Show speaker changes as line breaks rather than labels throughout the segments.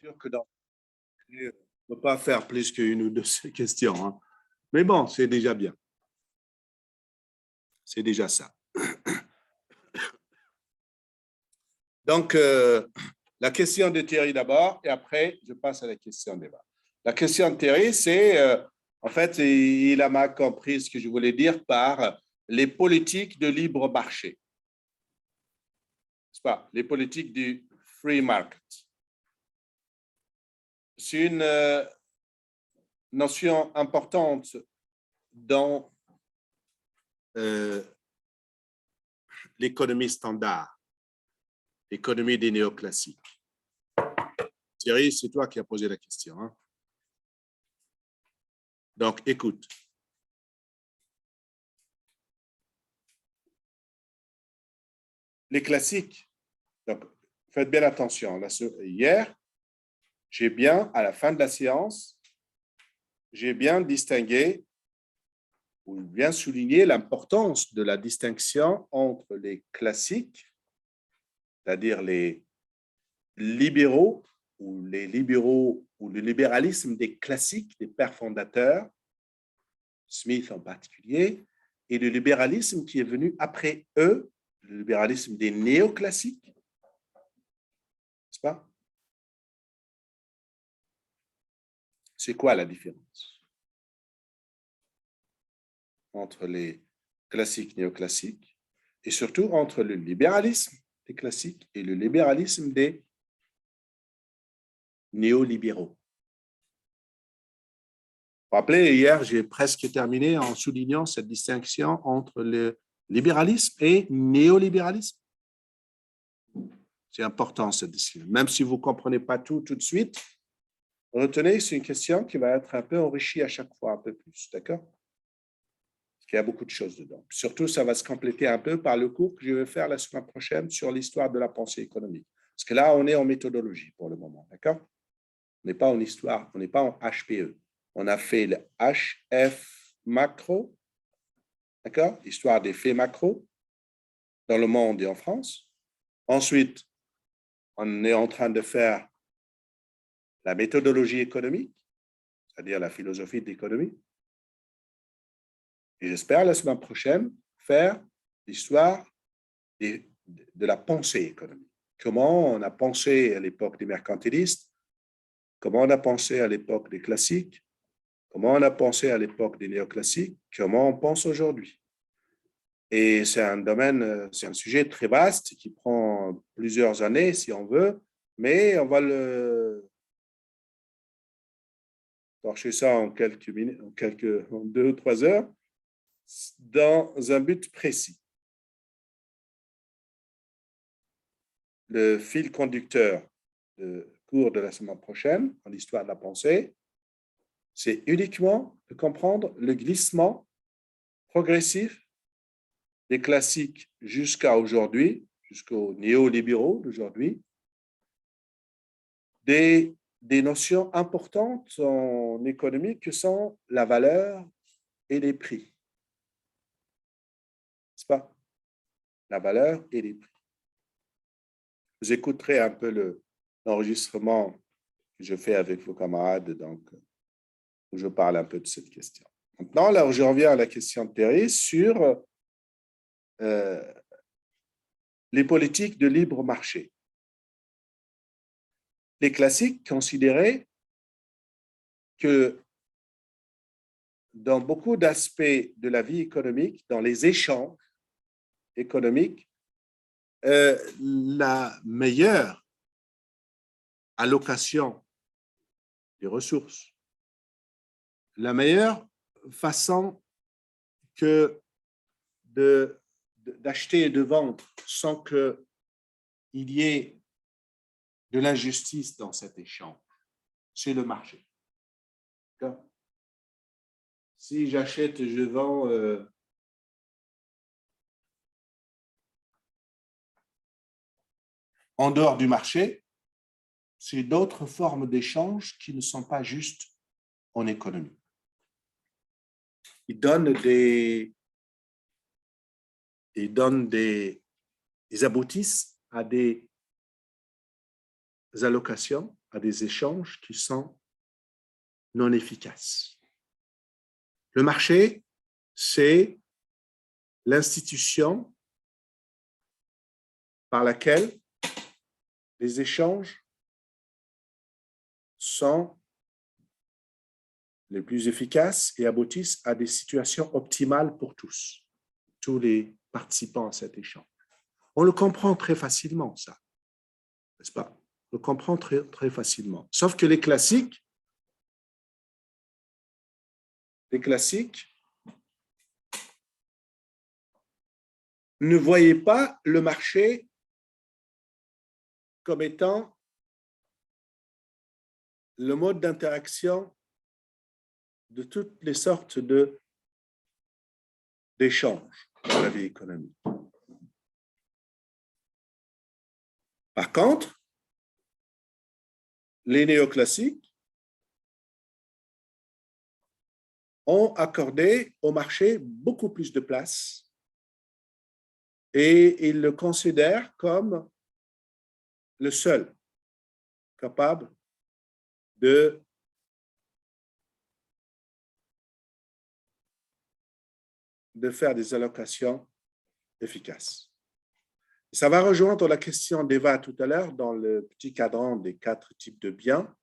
sûr que dans on ne peut pas faire plus qu'une ou deux questions, hein. Mais bon, c'est déjà bien. C'est déjà ça. Donc, la question de Thierry d'abord, et après, je passe à la question de débat. La question de Thierry, c'est, en fait, il a mal compris ce que je voulais dire par les politiques de libre marché. N'est-ce pas? Les politiques du free market. C'est une notion importante dans l'économie standard, l'économie des néoclassiques. Thierry, c'est toi qui as posé la question, hein? Donc, écoute. Les classiques, donc faites bien attention. Hier, j'ai bien, à la fin de la séance, j'ai bien distingué ou bien souligné l'importance de la distinction entre les classiques, c'est-à-dire les libéraux ou le libéralisme des classiques, des pères fondateurs, Smith en particulier, et le libéralisme qui est venu après eux, le libéralisme des néoclassiques, n'est-ce pas? C'est quoi la différence entre les classiques néoclassiques et surtout entre le libéralisme des classiques et le libéralisme des néolibéraux? Vous vous rappelez, hier, j'ai presque terminé en soulignant cette distinction entre le libéralisme et néolibéralisme. C'est important, cette distinction. Même si vous ne comprenez pas tout de suite, retenez, c'est une question qui va être un peu enrichie à chaque fois, un peu plus, d'accord? Parce qu'il y a beaucoup de choses dedans. Surtout, ça va se compléter un peu par le cours que je vais faire la semaine prochaine sur l'histoire de la pensée économique. Parce que là, on est en méthodologie pour le moment, d'accord? On n'est pas en histoire, on n'est pas en HPE. On a fait le HF macro, d'accord? Histoire des faits macro dans le monde et en France. Ensuite, on est en train de faire la méthodologie économique, c'est-à-dire la philosophie de l'économie. Et j'espère la semaine prochaine faire l'histoire de la pensée économique. Comment on a pensé à l'époque des mercantilistes, comment on a pensé à l'époque des classiques, comment on a pensé à l'époque des néoclassiques, comment on pense aujourd'hui. Et c'est un domaine, c'est un sujet très vaste qui prend plusieurs années si on veut, mais on va le torcher ça en quelques minutes, en 2 ou 3 heures, dans un but précis. Le fil conducteur de cours de la semaine prochaine en histoire de la pensée, c'est uniquement de comprendre le glissement progressif des classiques jusqu'à aujourd'hui, jusqu'aux néolibéraux d'aujourd'hui, des notions importantes en économie que sont la valeur et les prix. N'est-ce pas? La valeur et les prix. Vous écouterez un peu l'enregistrement que je fais avec vos camarades, donc, où je parle un peu de cette question. Maintenant, là, je reviens à la question de Thérèse sur les politiques de libre marché. Les classiques considéraient que dans beaucoup d'aspects de la vie économique, dans les échanges économiques, la meilleure allocation des ressources, la meilleure façon que d'acheter et de vendre sans qu'il y ait de l'injustice dans cet échange, c'est le marché. Si j'achète et je vends en dehors du marché, c'est d'autres formes d'échange qui ne sont pas justes en économie. Ils donnent ils aboutissent à des allocations, à des échanges qui sont non efficaces. Le marché, c'est l'institution par laquelle les échanges sont les plus efficaces et aboutissent à des situations optimales pour tous les participants à cet échange. On le comprend très facilement, ça, n'est-ce pas? On le comprend très, très facilement. Sauf que les classiques ne voyaient pas le marché comme étant le mode d'interaction de toutes les sortes d'échanges dans la vie économique. Par contre, les néoclassiques ont accordé au marché beaucoup plus de place et ils le considèrent comme le seul capable de faire des allocations efficaces. Ça va rejoindre la question d'Eva tout à l'heure dans le petit cadran des 4 types de biens,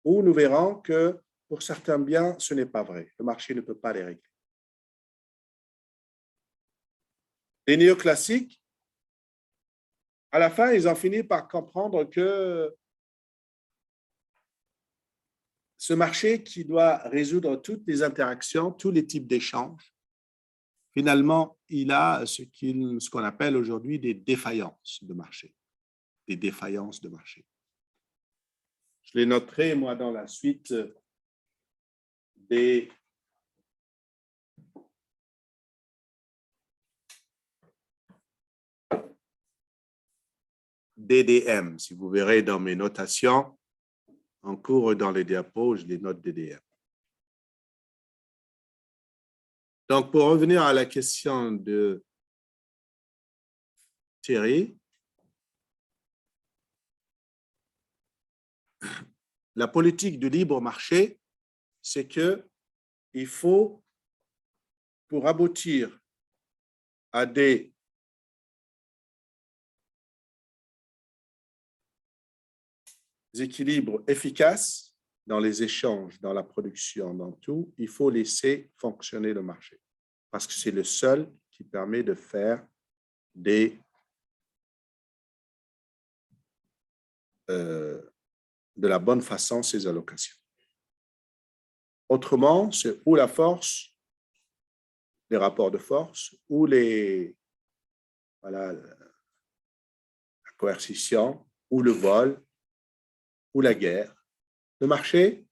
où nous verrons que pour certains biens, ce n'est pas vrai. Le marché ne peut pas les régler. Les néoclassiques, à la fin, ils ont fini par comprendre que ce marché qui doit résoudre toutes les interactions, tous les types d'échanges, finalement, il a ce qu'on appelle aujourd'hui des défaillances de marché. Des défaillances de marché. Je les noterai, moi, dans la suite des DDM. Si vous verrez dans mes notations, en cours dans les diapos, je les note DDM. Donc, pour revenir à la question de Thierry, la politique du libre marché, c'est qu'il faut, pour aboutir à des équilibres efficaces dans les échanges, dans la production, dans tout, il faut laisser fonctionner le marché. Parce que c'est le seul qui permet de faire de la bonne façon ces allocations. Autrement, c'est ou la force, les rapports de force, ou la coercition, ou le vol, ou la guerre. Le marché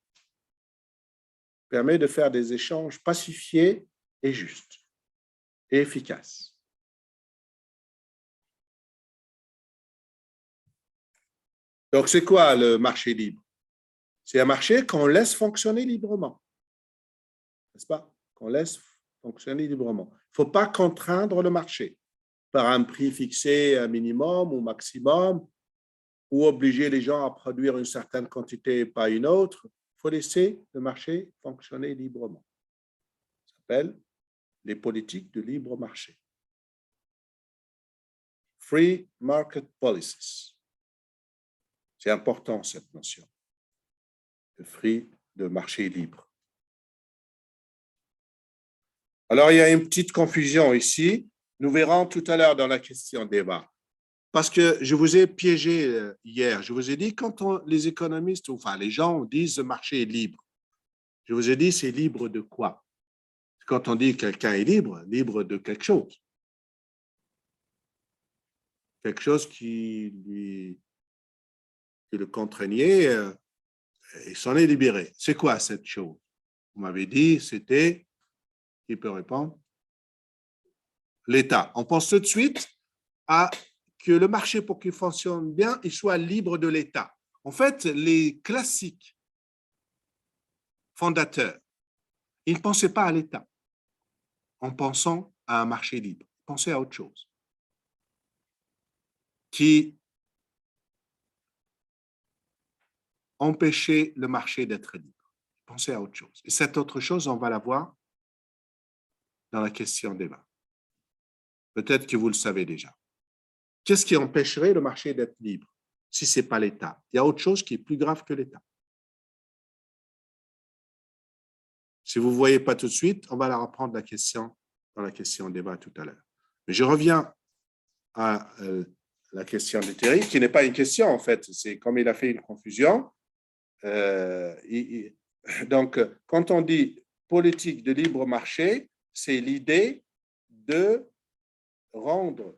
permet de faire des échanges pacifiés et justes et efficaces. Donc, c'est quoi le marché libre? C'est un marché qu'on laisse fonctionner librement. N'est-ce pas? Qu'on laisse fonctionner librement. Il ne faut pas contraindre le marché par un prix fixé, un minimum ou maximum, ou obliger les gens à produire une certaine quantité et pas une autre. Il faut laisser le marché fonctionner librement. Ça s'appelle les politiques de libre marché. Free market policies. C'est important cette notion de marché libre. Alors, il y a une petite confusion ici. Nous verrons tout à l'heure dans la question débat. Parce que je vous ai piégé hier. Je vous ai dit, quand les économistes, enfin les gens disent le marché est libre, je vous ai dit, c'est libre de quoi? Quand on dit quelqu'un est libre, libre de quelque chose. Quelque chose qui le contraignait, il s'en est libéré. C'est quoi cette chose? Vous m'avez dit, c'était, qui peut répondre? L'État. On pense tout de suite à que le marché, pour qu'il fonctionne bien, il soit libre de l'État. En fait, les classiques fondateurs, ils ne pensaient pas à l'État en pensant à un marché libre. Ils pensaient à autre chose qui empêcher le marché d'être libre. Pensez à autre chose. Et cette autre chose, on va la voir dans la question débat. Peut-être que vous le savez déjà. Qu'est-ce qui empêcherait le marché d'être libre si ce n'est pas l'État? Il y a autre chose qui est plus grave que l'État. Si vous ne voyez pas tout de suite, on va la reprendre la question dans la question débat tout à l'heure. Mais je reviens à la question de Thierry, qui n'est pas une question en fait, c'est comme il a fait une confusion. Donc, quand on dit politique de libre marché, c'est l'idée de rendre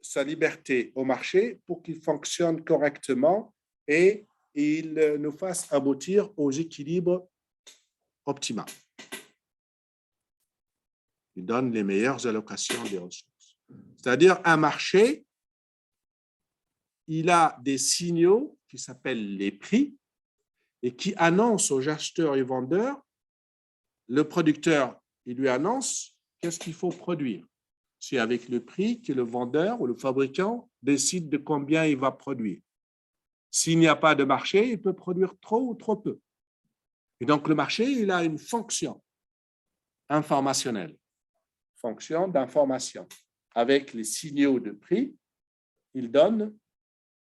sa liberté au marché pour qu'il fonctionne correctement et il nous fasse aboutir aux équilibres optimaux. Il donne les meilleures allocations des ressources. C'est-à-dire un marché, il a des signaux qui s'appellent les prix et qui annoncent aux acheteurs et vendeurs, le producteur, il lui annonce qu'est-ce qu'il faut produire. C'est avec le prix que le vendeur ou le fabricant décide de combien il va produire. S'il n'y a pas de marché, il peut produire trop ou trop peu. Et donc, le marché, il a une fonction informationnelle, fonction d'information. Avec les signaux de prix, il donne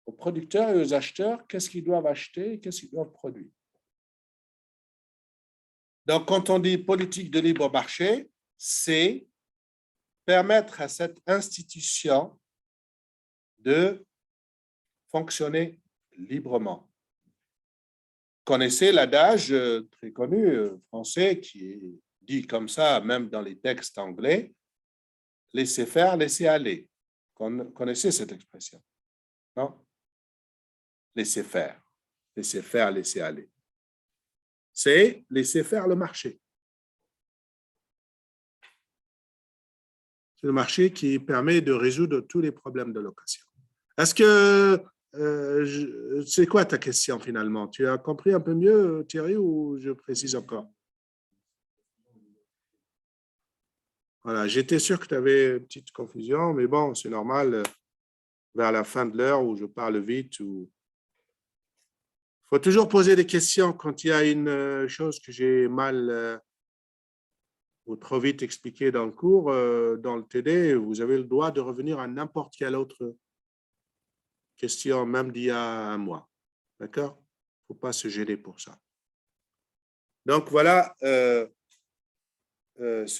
aux producteurs et aux acheteurs qu'est-ce qu'ils doivent acheter et qu'est-ce qu'ils doivent produire. Donc, quand on dit politique de libre marché, c'est permettre à cette institution de fonctionner librement. Vous connaissez l'adage très connu français qui est dit comme ça, même dans les textes anglais, laissez faire, laissez aller. Vous connaissez cette expression, non? Laissez faire, laissez aller. C'est laisser faire le marché. C'est le marché qui permet de résoudre tous les problèmes de location. Est-ce que c'est quoi ta question finalement? Tu as compris un peu mieux, Thierry, ou je précise encore? Voilà, j'étais sûr que tu avais une petite confusion, mais bon, c'est normal, vers la fin de l'heure où je parle vite. Il faut toujours poser des questions quand il y a une chose que j'ai mal ou trop vite expliqué dans le cours, dans le TD, vous avez le droit de revenir à n'importe quelle autre question, même d'il y a un mois. D'accord? Il ne faut pas se gêner pour ça. Donc, voilà ce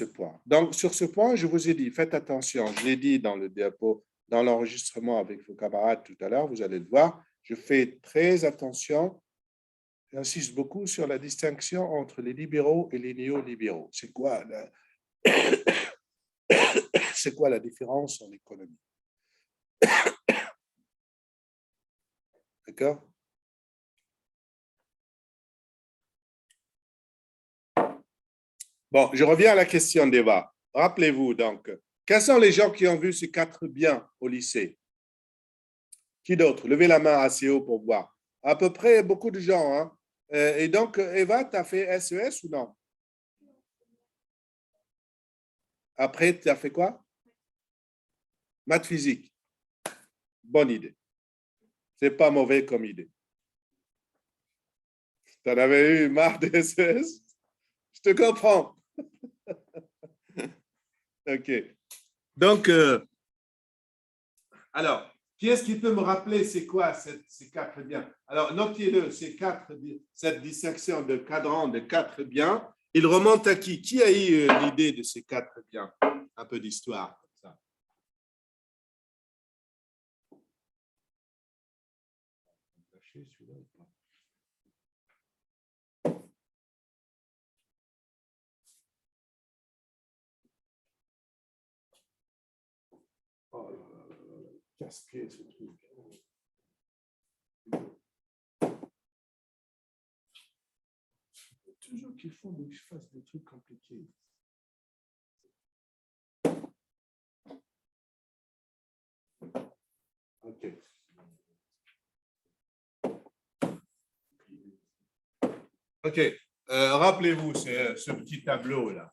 point. Donc, sur ce point, je vous ai dit, faites attention. Je l'ai dit dans le diapo, dans l'enregistrement avec vos camarades tout à l'heure, vous allez le voir. Je fais très attention. J'insiste beaucoup sur la distinction entre les libéraux et les néolibéraux. C'est quoi la différence en économie? D'accord? Bon, je reviens à la question d'Eva. Rappelez-vous donc, quels sont les gens qui ont vu ces 4 biens au lycée? Qui d'autre? Levez la main assez haut pour voir. À peu près beaucoup de gens. Hein? Et donc, Eva, tu as fait SES ou non? Après, tu as fait quoi? Maths physique. Bonne idée. C'est pas mauvais comme idée. Tu en avais eu marre de SES? Je te comprends. OK. Donc, alors, qui est-ce qui peut me rappeler c'est quoi ces 4 biens? Alors, notez-le, cette distinction de cadran de 4 biens, il remonte à qui? Qui a eu l'idée de ces 4 biens? Un peu d'histoire comme ça. Oh là là là là, casse-pied ce truc. Toujours qu'ils fassent des trucs compliqués. OK. OK. Rappelez-vous ce petit tableau-là.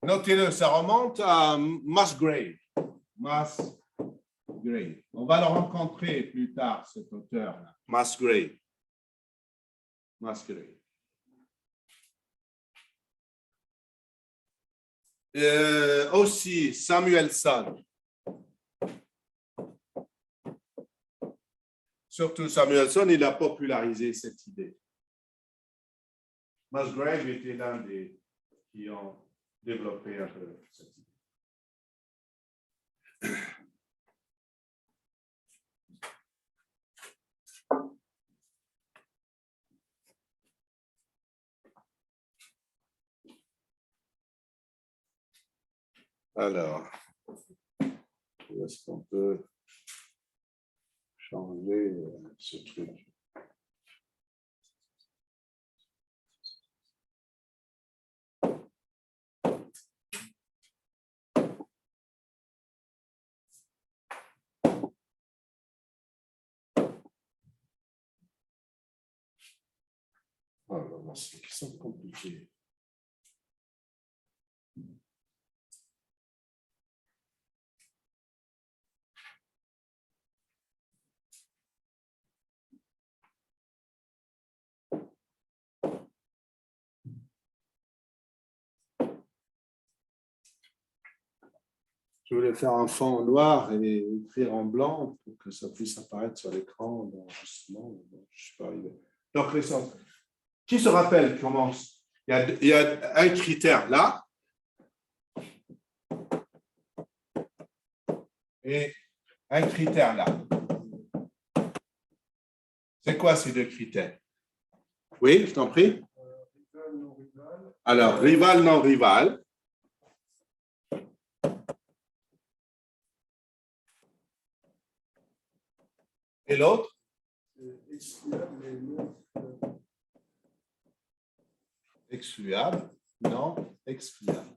Notez-le, ça remonte à Musgrave. Musgrave. Musgrave. On va le rencontrer plus tard, cet auteur-là. Musgrave. Musgrave. Aussi, Samuelson. Surtout Samuelson, il a popularisé cette idée. Musgrave était l'un des qui ont développé un peu cette idée. Alors, est-ce qu'on peut changer ce truc? Alors, c'est qui sont compliqués. Je voulais faire un fond noir et écrire en blanc pour que ça puisse apparaître sur l'écran d'enregistrement. Je suis pas arrivé. Donc, qui se rappelle comment il y a un critère là et un critère là. C'est quoi ces deux critères? Oui, je t'en prie. Alors, rival, non rival. Et l'autre? Excluable, non excluable.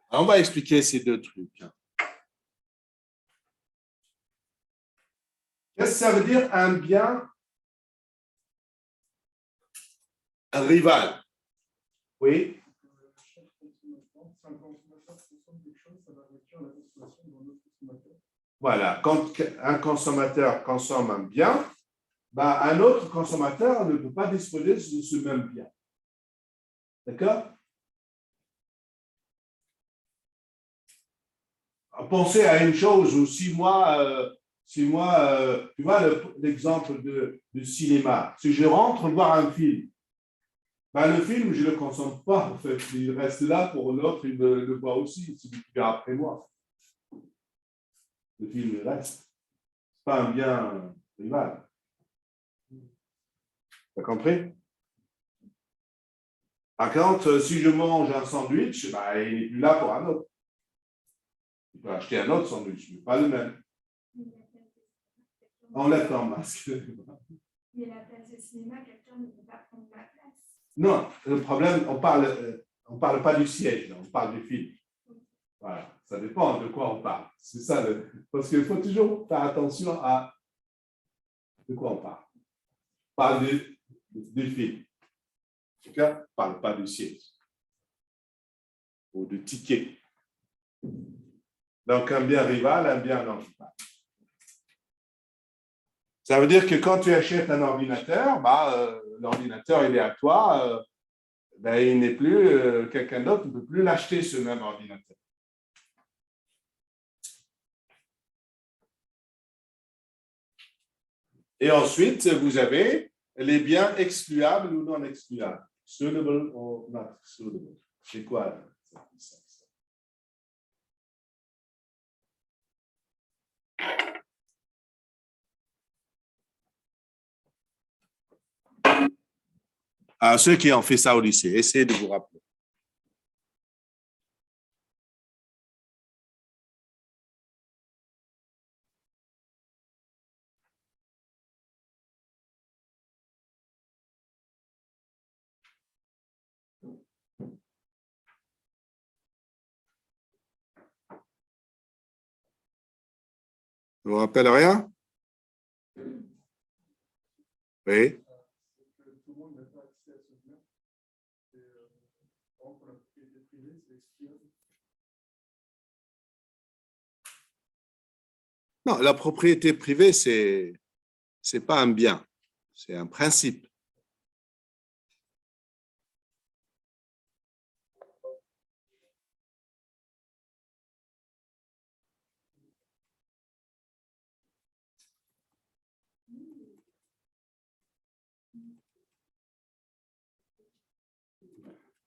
Alors, on va expliquer ces deux trucs. Qu'est-ce que ça veut dire un bien rival? Oui. Voilà, quand un consommateur consomme un bien, ben, un autre consommateur ne peut pas disposer de ce même bien. D'accord? Pensez à une chose où si moi tu vois l'exemple de cinéma, si je rentre voir un film, ben, le film, je ne le consomme pas, en fait. Il reste là pour l'autre, il le voit aussi, celui qui vient après moi. Le film reste. Ce n'est pas un bien rival. Tu as compris? Par contre, si je mange un sandwich, ben, il n'est plus là pour un autre. Tu peux acheter un autre sandwich, mais pas le même. Enlève ton masque.
Mais la place de cinéma, quelqu'un ne peut pas prendre ma place.
Non, le problème, on parle pas du siège, on parle du film. Voilà, ça dépend de quoi on parle. C'est ça, parce qu'il faut toujours faire attention à de quoi on parle. On parle du film. En tout cas, on ne parle pas du siège ou du ticket. Donc, un bien rival, un bien non rival. Ça veut dire que quand tu achètes un ordinateur, l'ordinateur, il est à toi, il n'est plus, quelqu'un d'autre ne peut plus l'acheter, ce même ordinateur. Et ensuite, vous avez les biens excluables ou non excluables. Suitable or not suitable. C'est quoi ça? À ceux qui ont fait ça au lycée, essayez de vous rappeler. Je vous rappelle rien? Oui.
Tout le monde n'a pas accès à ce bien. Par exemple, pour la propriété privée, c'est excluable.
Non, la propriété privée, c'est pas un bien, c'est un principe.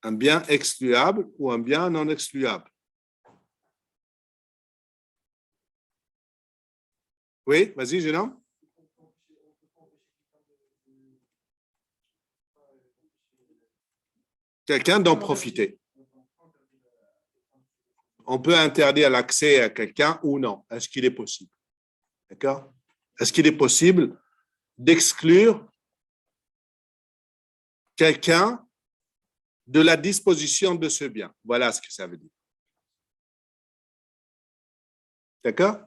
Un bien excluable ou un bien non excluable. Oui, vas-y, Génom. Quelqu'un d'en profiter. On peut interdire l'accès à quelqu'un ou non. Est-ce qu'il est possible? D'accord? Est-ce qu'il est possible d'exclure quelqu'un de la disposition de ce bien? Voilà ce que ça veut dire. D'accord?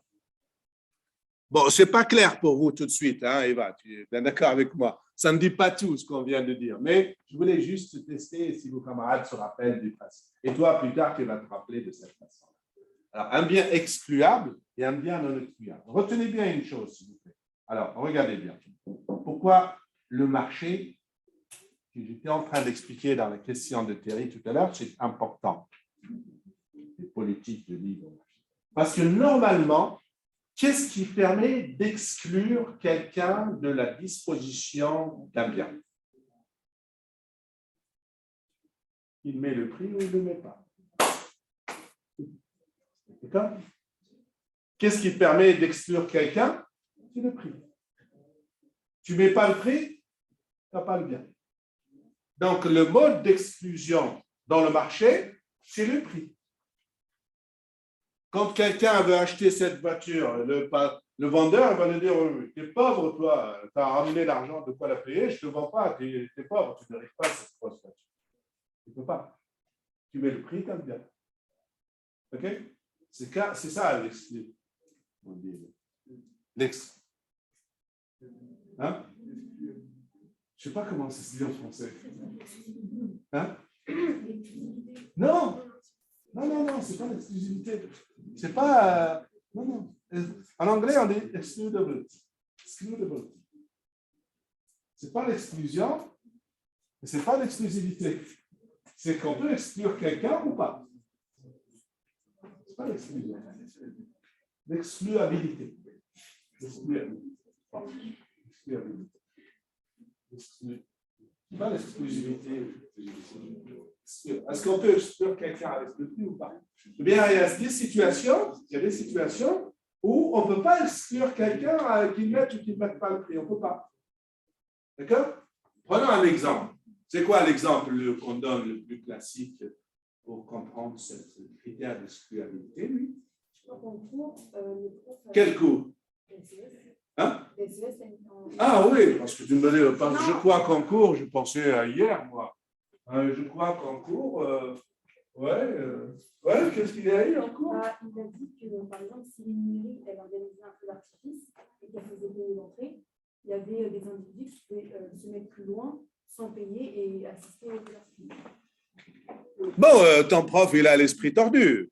Bon, ce n'est pas clair pour vous tout de suite, hein, Eva, tu es bien d'accord avec moi. Ça ne dit pas tout ce qu'on vient de dire, mais je voulais juste tester si vos camarades se rappellent du principe. Et toi, plus tard, tu vas te rappeler de cette façon. Alors, un bien excluable et un bien non excluable. Retenez bien une chose, s'il vous plaît. Alors, regardez bien. Pourquoi le marché, que j'étais en train d'expliquer dans la question de Thierry tout à l'heure, c'est important. Les politiques de libre. Parce que normalement, qu'est-ce qui permet d'exclure quelqu'un de la disposition d'un bien? Il met le prix ou il ne le met pas? D'accord? Qu'est-ce qui permet d'exclure quelqu'un? C'est le prix. Tu ne mets pas le prix, tu n'as pas le bien. Donc, le mode d'exclusion dans le marché, c'est le prix. Quand quelqu'un veut acheter cette voiture, le vendeur va lui dire, oui, tu es pauvre, toi, tu as ramené l'argent de quoi la payer, je ne te vends pas, tu es pauvre, tu n'arrives pas à cette voiture. Tu ne peux pas. Tu mets le prix comme bien. OK? C'est ça l'exclu. Hein? Je ne sais pas comment ça se dit en français. Hein? Non! Non, c'est pas l'exclusivité. C'est pas. Non. En anglais, on dit excludable. Excludable. C'est pas l'exclusion, mais c'est pas l'exclusivité. C'est qu'on peut exclure quelqu'un ou pas. C'est pas l'exclusion. L'excluabilité. Pas l'exclusivité. Est-ce qu'on peut exclure quelqu'un avec le prix ou pas? Eh bien, il y a des situations où on ne peut pas exclure quelqu'un qu'il mette ou qu'il ne mette pas le prix. On ne peut pas. D'accord? Prenons un exemple. C'est quoi l'exemple qu'on donne le plus classique pour comprendre ce critère d'excluabilité? Oui. Quel cours? Hein? Ah oui, parce que tu me dis, je crois qu'en cours, je pensais à hier, moi. Je crois qu'en cours, qu'est-ce qu'il y a eu en cours?
Il a dit que, par exemple, si une mairie elle organisait un feu d'artifice et qu'elle faisait payer l'entrée, il y avait des individus qui pouvaient se mettre plus loin sans payer et assister au feu d'artifice.
Bon, ton prof, il a l'esprit tordu.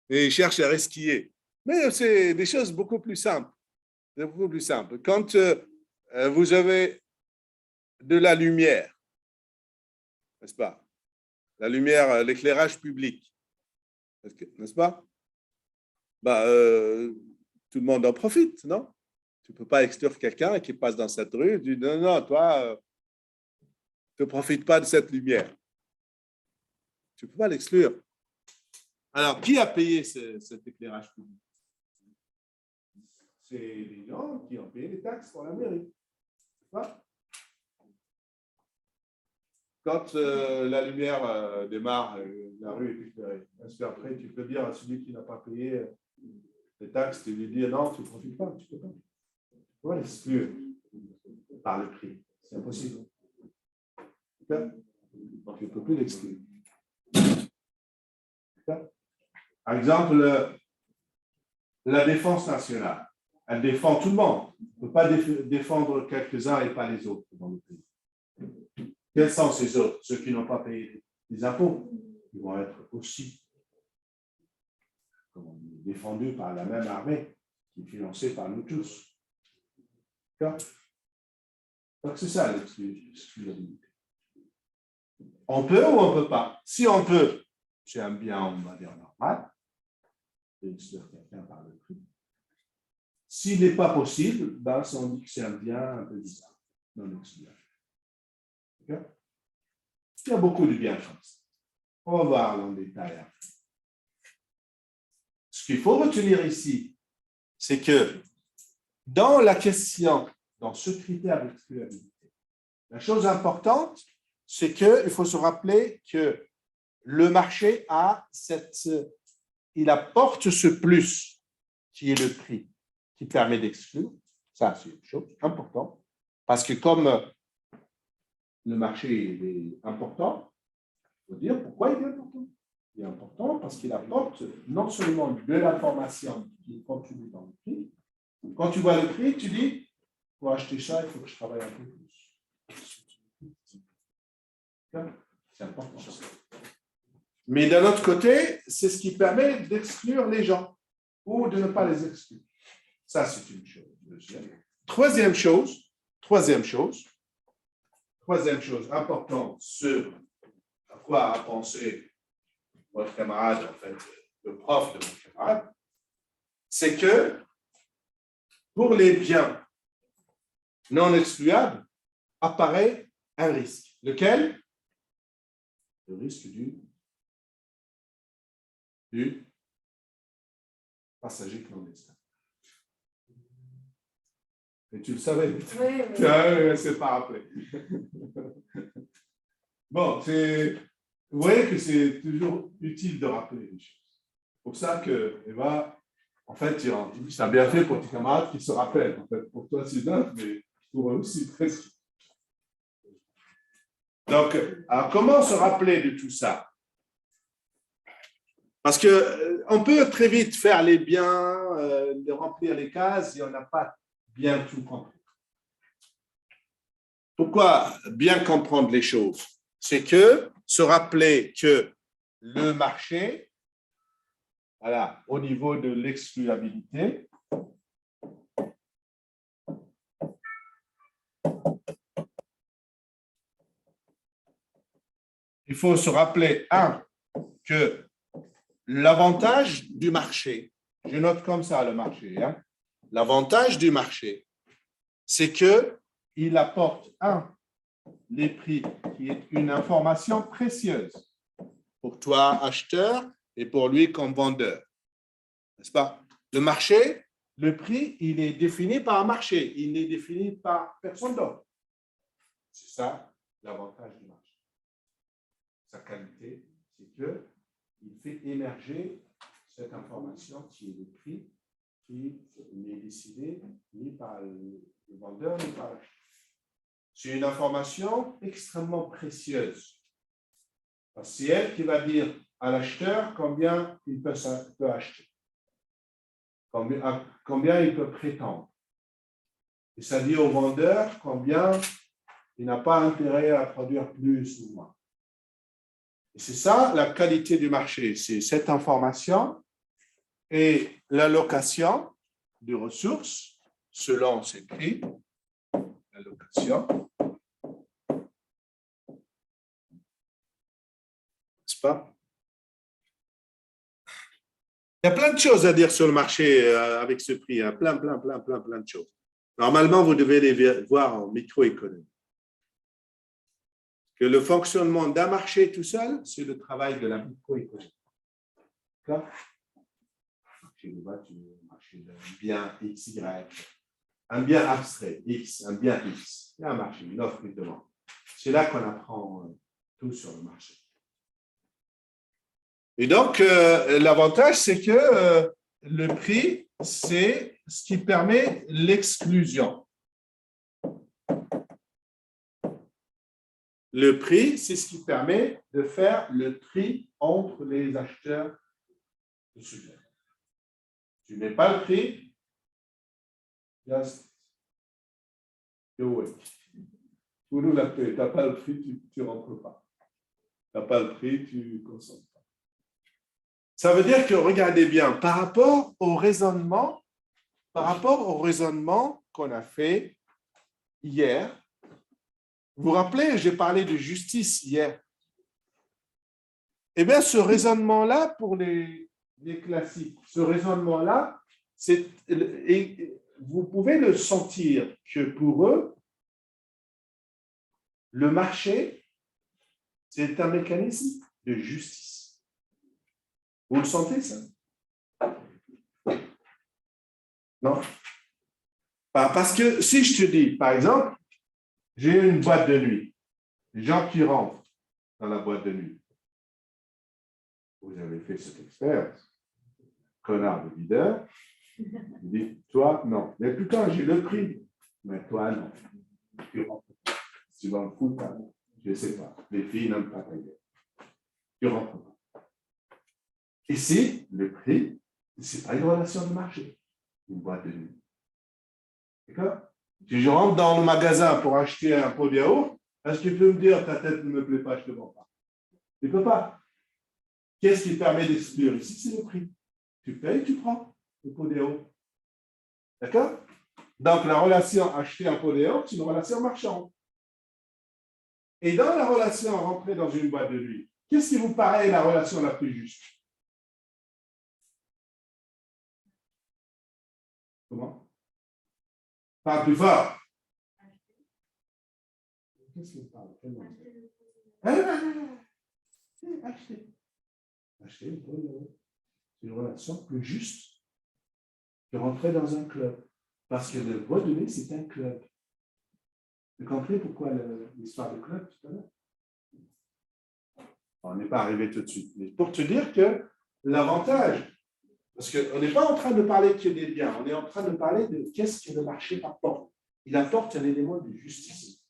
Et il cherche à resquiller. Mais c'est des choses beaucoup plus simples. Beaucoup plus simples. Quand vous avez de la lumière, n'est-ce pas? La lumière, l'éclairage public, n'est-ce pas? Tout le monde en profite, non? Tu ne peux pas exclure quelqu'un qui passe dans cette rue, tu dis non, toi, ne profite pas de cette lumière. Tu ne peux pas l'exclure. Alors, qui a payé cet éclairage public? C'est les gens qui ont payé les taxes pour la mairie. Pas? Quand la lumière démarre, la rue est éclairée. Est-ce qu'après, tu peux dire à celui qui n'a pas payé les taxes, tu lui dis non, tu ne profites pas, tu ne peux pas. Tu peux pas l'exclure par le prix. C'est impossible. Donc, tu ne peux plus l'exclure. Par exemple, la défense nationale, elle défend tout le monde. On ne peut pas défendre quelques-uns et pas les autres dans le pays. Quels sont ces autres? Ceux qui n'ont pas payé les impôts. Ils vont être aussi défendu par la même armée qui est financée par nous tous. D'accord? Donc, c'est ça l'exclusivité. On peut ou on ne peut pas? Si on peut, c'est un bien, on va dire, normal. D'exclure quelqu'un par le prix. S'il n'est pas possible, ben, on dit que c'est un bien un peu bizarre, non excluable. Okay? Il y a beaucoup de biens comme ça. On va voir en détail. Ce qu'il faut retenir ici, c'est que dans la question, dans ce critère d'excluabilité, la chose importante, c'est qu'il faut se rappeler que le marché il apporte ce plus qui est le prix, qui permet d'exclure. Ça, c'est une chose importante. Parce que comme le marché est important, il faut dire pourquoi il est important. Il est important parce qu'il apporte non seulement de l'information qui contribue dans le prix. Quand tu vois le prix, tu dis, pour acheter ça, il faut que je travaille un peu plus. C'est important. Mais d'un autre côté, c'est ce qui permet d'exclure les gens ou de ne pas les exclure. Ça, c'est une chose. Troisième chose importante, ce à quoi a pensé votre camarade, en fait, le prof de mon camarade, c'est que pour les biens non excluables, apparaît un risque. Lequel? Le risque du passager clandestin. Et tu le savais?
Oui.
C'est pas rappelé. Bon, vous voyez que c'est toujours utile de rappeler les choses. C'est pour ça que Eva, en fait, ça a bien fait pour tes camarades qui se rappellent. En fait, pour toi, c'est dingue, mais pour eux aussi, presque. Donc, alors, comment se rappeler de tout ça? Parce qu'on peut très vite faire les biens, remplir les cases, et on n'a pas bien tout compris. Pourquoi bien comprendre les choses? C'est que se rappeler que le marché, voilà, au niveau de l'excluabilité, il faut se rappeler, que l'avantage du marché, je note comme ça le marché, l'avantage du marché, c'est qu'il apporte, les prix, qui est une information précieuse pour toi, acheteur, et pour lui comme vendeur. N'est-ce pas? Le marché, le prix, il est défini par un marché, il n'est défini par personne d'autre. C'est ça l'avantage du marché. Sa qualité, c'est qu'il fait émerger cette information qui est le prix, qui n'est décidé ni par le vendeur ni par l'acheteur. C'est une information extrêmement précieuse. C'est elle qui va dire à l'acheteur combien il peut acheter, combien il peut prétendre. Et ça dit au vendeur combien il n'a pas intérêt à produire plus ou moins. Et c'est ça la qualité du marché, c'est cette information et l'allocation de ressources selon ces prix, l'allocation. N'est-ce pas? Il y a plein de choses à dire sur le marché avec ce prix, hein. Plein de choses. Normalement, vous devez les voir en microéconomie. Que le fonctionnement d'un marché tout seul, c'est le travail de la microéconomie. D'accord? Marché d'un bien X, Y, un bien abstrait, X, un bien X. Il y a un marché, une offre, une demande. C'est là qu'on apprend tout sur le marché. Et donc, l'avantage, c'est que le prix, c'est ce qui permet l'exclusion. Le prix, c'est ce qui permet de faire le tri entre les acheteurs de ce bien. Tu n'as pas le prix, just go away. Pour nous, la paix, tu n'as pas le prix, tu ne rentres pas. Tu n'as pas le prix, tu ne consommes pas. Ça veut dire que, regardez bien, par rapport au raisonnement qu'on a fait hier, vous vous rappelez, j'ai parlé de justice hier. Eh bien, ce raisonnement-là, pour les classiques, ce raisonnement-là, vous pouvez le sentir que pour eux, le marché, c'est un mécanisme de justice. Vous le sentez, ça? Non? Parce que si je te dis, par exemple, j'ai une boîte de nuit, les gens qui rentrent dans la boîte de nuit, vous avez fait cette expérience, connard de leader, il dit, toi, non. Mais putain, j'ai le prix. Mais toi, non. Tu rentres pas. Tu vas me foutre, je ne sais pas. Les filles n'aiment pas ta gueule. Tu rentres pas. Ici, le prix, ce n'est pas une relation de marché, une boîte de nuit. D'accord? Si je rentre dans le magasin pour acheter un pot de yaourt, est-ce que tu peux me dire ta tête ne me plaît pas, je ne te vends pas? Tu ne peux pas. Qu'est-ce qui permet d'exclure ici? C'est le prix. Tu payes, tu prends le pot de yaourt. D'accord? Donc, la relation acheter un pot de yaourt, c'est une relation marchande. Et dans la relation rentrer dans une boîte de nuit, qu'est-ce qui vous paraît la relation la plus juste? Comment? Parle plus fort. Qu'est-ce que vous parlez? Acheter. Acheter une pot de yaourt. C'est une relation plus juste que rentrer dans un club. Parce que le boîte de nuit, c'est un club. Vous comprenez pourquoi l'histoire de club tout à l'heure? On n'est pas arrivé tout de suite. Mais pour te dire que l'avantage, parce qu'on n'est pas en train de parler que des biens, on est en train de parler de qu'est-ce que le marché apporte. Il apporte un élément de justice.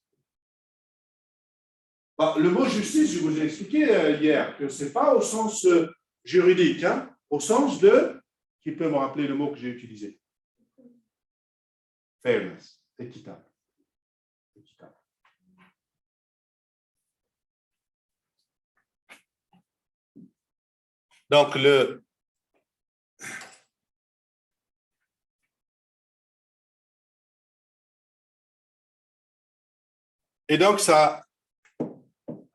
Bon, le mot justice, je vous ai expliqué hier que ce n'est pas au sens juridique, hein, au sens de, qui peut me rappeler le mot que j'ai utilisé? Fairness, équitable. Donc, et donc, ça,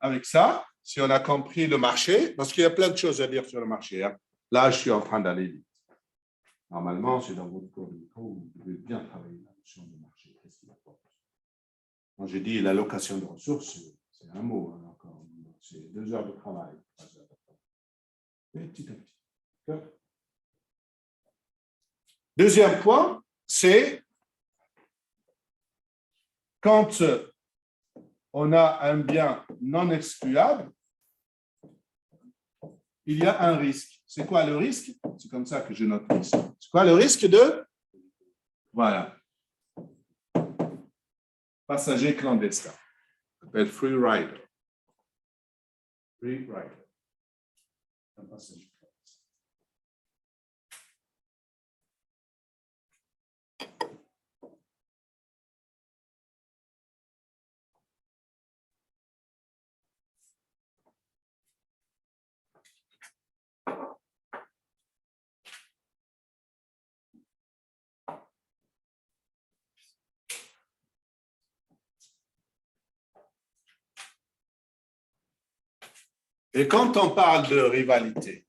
avec ça, si on a compris le marché, parce qu'il y a plein de choses à dire sur le marché. Hein. Là, je suis en train d'aller vite. Normalement, c'est dans votre cours de micro, vous devez bien travailler la notion de marché. Qu'est-ce qu'il apporte? Quand j'ai dit l'allocation de ressources, c'est un mot, hein, encore. C'est 2 heures de travail, 3 heures de travail. Mais petit à petit. D'accord? Deuxième point, c'est quand on a un bien non excluable, il y a un risque. C'est quoi le risque? C'est comme ça que je note ici. C'est quoi le risque de? Voilà. Passager clandestin. Ça s'appelle free rider. Free rider. Un passager clandestin. Et quand on parle de rivalité,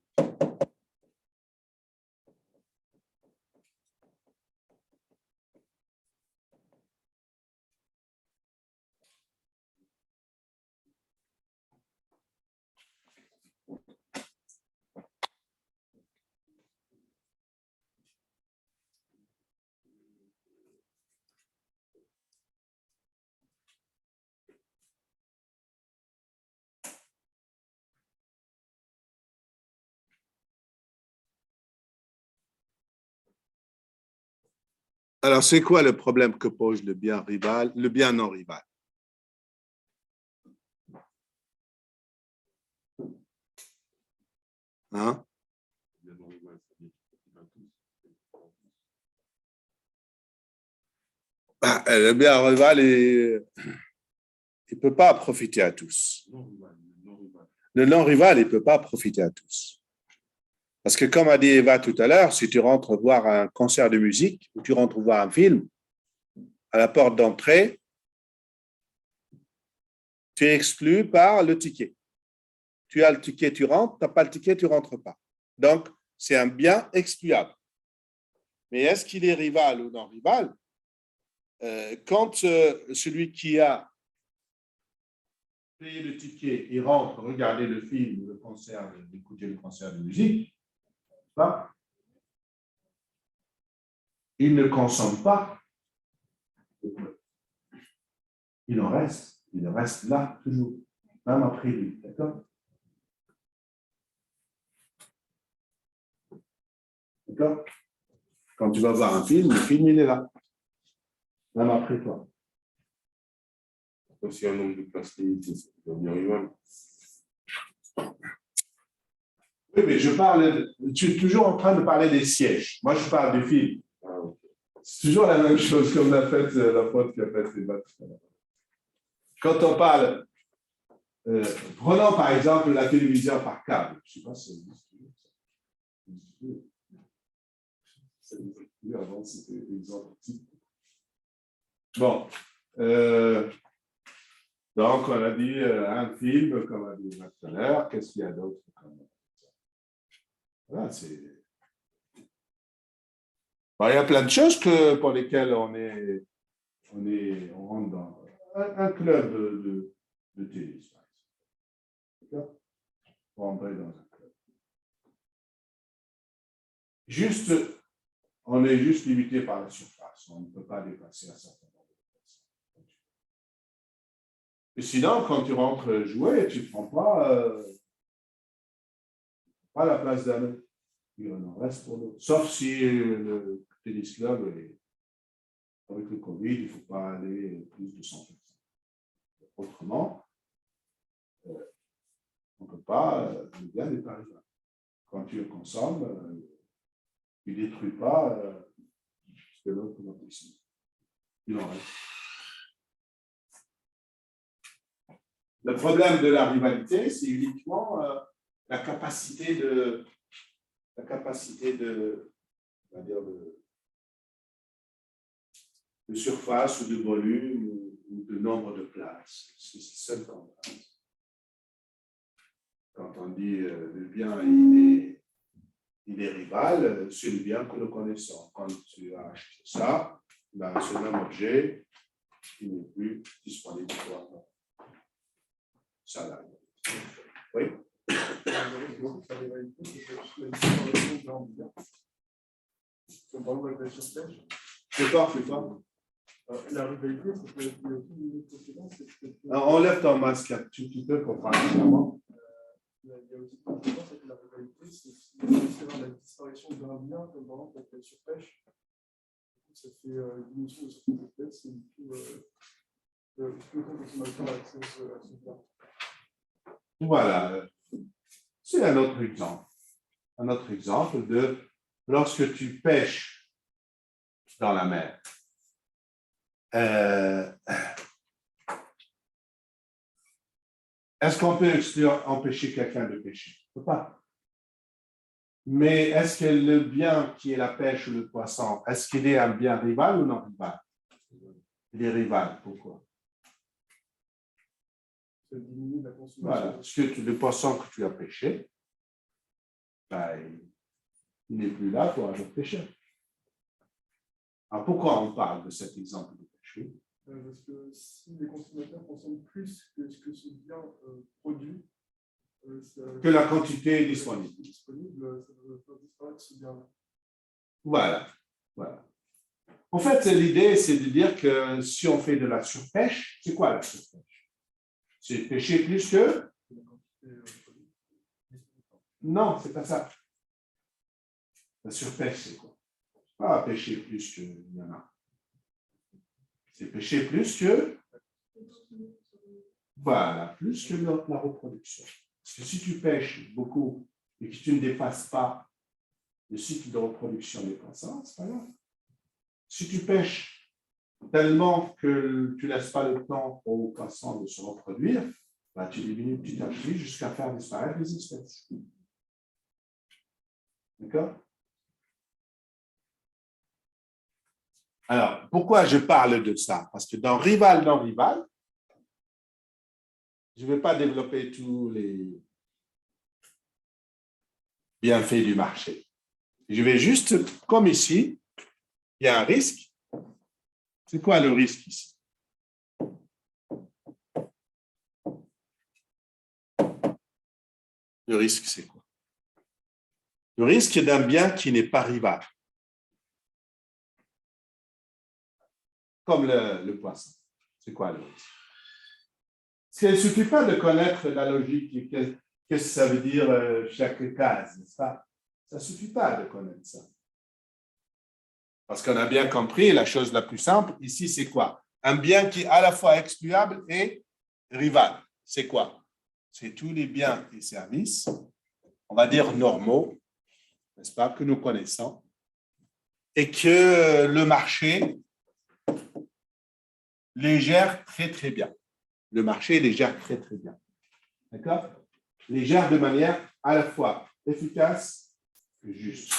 alors c'est quoi le problème que pose le bien rival, le bien non rival? Hein? Le bien rival, il ne peut pas profiter à tous. Le non rival, il ne peut pas profiter à tous. Parce que comme a dit Eva tout à l'heure, si tu rentres voir un concert de musique ou tu rentres voir un film, à la porte d'entrée, tu es exclu par le ticket. Tu as le ticket, tu rentres, tu n'as pas le ticket, tu ne rentres pas. Donc, c'est un bien excluable. Mais est-ce qu'il est rival ou non rival? Quand celui qui a payé le ticket, il rentre regarder le film, le concert, écouter le concert de musique, il ne consomme pas. Il reste là toujours, même après lui, d'accord? D'accord? Quand tu vas voir un film, le film, il est là, même après toi.
Aussi un nombre de places limitées, ça peut devenir rival.
Oui, mais tu es toujours en train de parler des sièges. Moi, je parle du film.
Ah, okay.
C'est toujours la même chose comme la faute qui a fait les maths. Quand on parle, prenons par exemple la télévision par câble. Je ne sais pas si ça existe toujours. Avant, c'était exemple type. Bon. Donc, on a dit un film, comme on a dit tout à l'heure. Qu'est-ce qu'il y a d'autre? Voilà, c'est... Bon, il y a plein de choses pour lesquelles on rentre dans un club de tennis, par exemple. D'accord? Pour entrer dans un club. Juste, on est juste limité par la surface. On ne peut pas dépasser un certain nombre de personnes. Et sinon, quand tu rentres jouer, tu ne prends pas la place d'un autre. Il en reste pour l'autre. Sauf si le tennis club, avec le Covid, il ne faut pas aller plus de 100 personnes. Autrement, on ne peut pas, le bien n'est pas rival. Quand tu le consommes, tu ne détruis pas ce que l'autre va ici. Il en reste. Le problème de la rivalité, c'est uniquement la capacité de surface ou de volume ou de nombre de places. C'est ça le contrainte. Quand on dit le bien il est rival, c'est le bien que nous connaissons. Quand tu as acheté ça, ben, ce même objet, il n'est plus disponible pour toi. Ça là. Oui. C'est quoi?
La rivalité, c'est que le précédent, c'est
Enlève ton masque un petit peu pour parler clairement.
il y a aussi une conséquence, c'est que la rivalité, c'est la disparition d'un bien, comme par exemple la surpêche. Ça fait diminution de cette espèce, c'est du coup le consommateur a accès à ce bien.
Voilà. C'est un autre exemple. Un autre exemple de lorsque tu pêches dans la mer. Est-ce qu'on peut empêcher quelqu'un de pêcher? On ne peut pas. Mais est-ce que le bien qui est la pêche ou le poisson, est-ce qu'il est un bien rival ou non rival? Il est rival. Pourquoi?
Ça diminue la consommation.
Voilà. Parce que le poisson que tu as pêché, ben, il n'est plus là pour un autre pêcheur. Alors pourquoi on parle de cet exemple de pêche?
Parce que si les consommateurs consomment plus que ce que ce bien produit,
que la quantité est disponible.
Ça va faire disparaître ce bien-là.
Voilà. En fait, l'idée, c'est de dire que si on fait de la surpêche, c'est quoi la surpêche? C'est pêcher plus que? Non, c'est pas ça. La surpêche, c'est quoi? Pas pêcher plus qu'il y en a. C'est pêcher plus que? Voilà, plus que la reproduction. Parce que si tu pêches beaucoup et que tu ne dépasses pas le cycle de reproduction des poissons, c'est pas grave. Si tu pêches tellement que tu ne laisses pas le temps aux poissons de se reproduire, bah, tu diminues petit à petit jusqu'à faire disparaître les espèces. D'accord? Alors, pourquoi je parle de ça? Parce que dans rival, non-rival, je ne vais pas développer tous les bienfaits du marché. Je vais juste, comme ici, il y a un risque. C'est quoi le risque ici? Le risque, c'est quoi? Le risque d'un bien qui n'est pas rival. Comme le poisson. C'est quoi le risque? Il ne suffit pas de connaître la logique, qu'est-ce que ça veut dire chaque case, n'est-ce pas? Ça ne suffit pas de connaître ça. Parce qu'on a bien compris, la chose la plus simple, ici, c'est quoi? Un bien qui est à la fois excluable et rival. C'est quoi? C'est tous les biens et services, on va dire normaux, n'est-ce pas, que nous connaissons, et que le marché les gère très, très bien. Le marché les gère très, très bien. D'accord? Les gère de manière à la fois efficace et juste.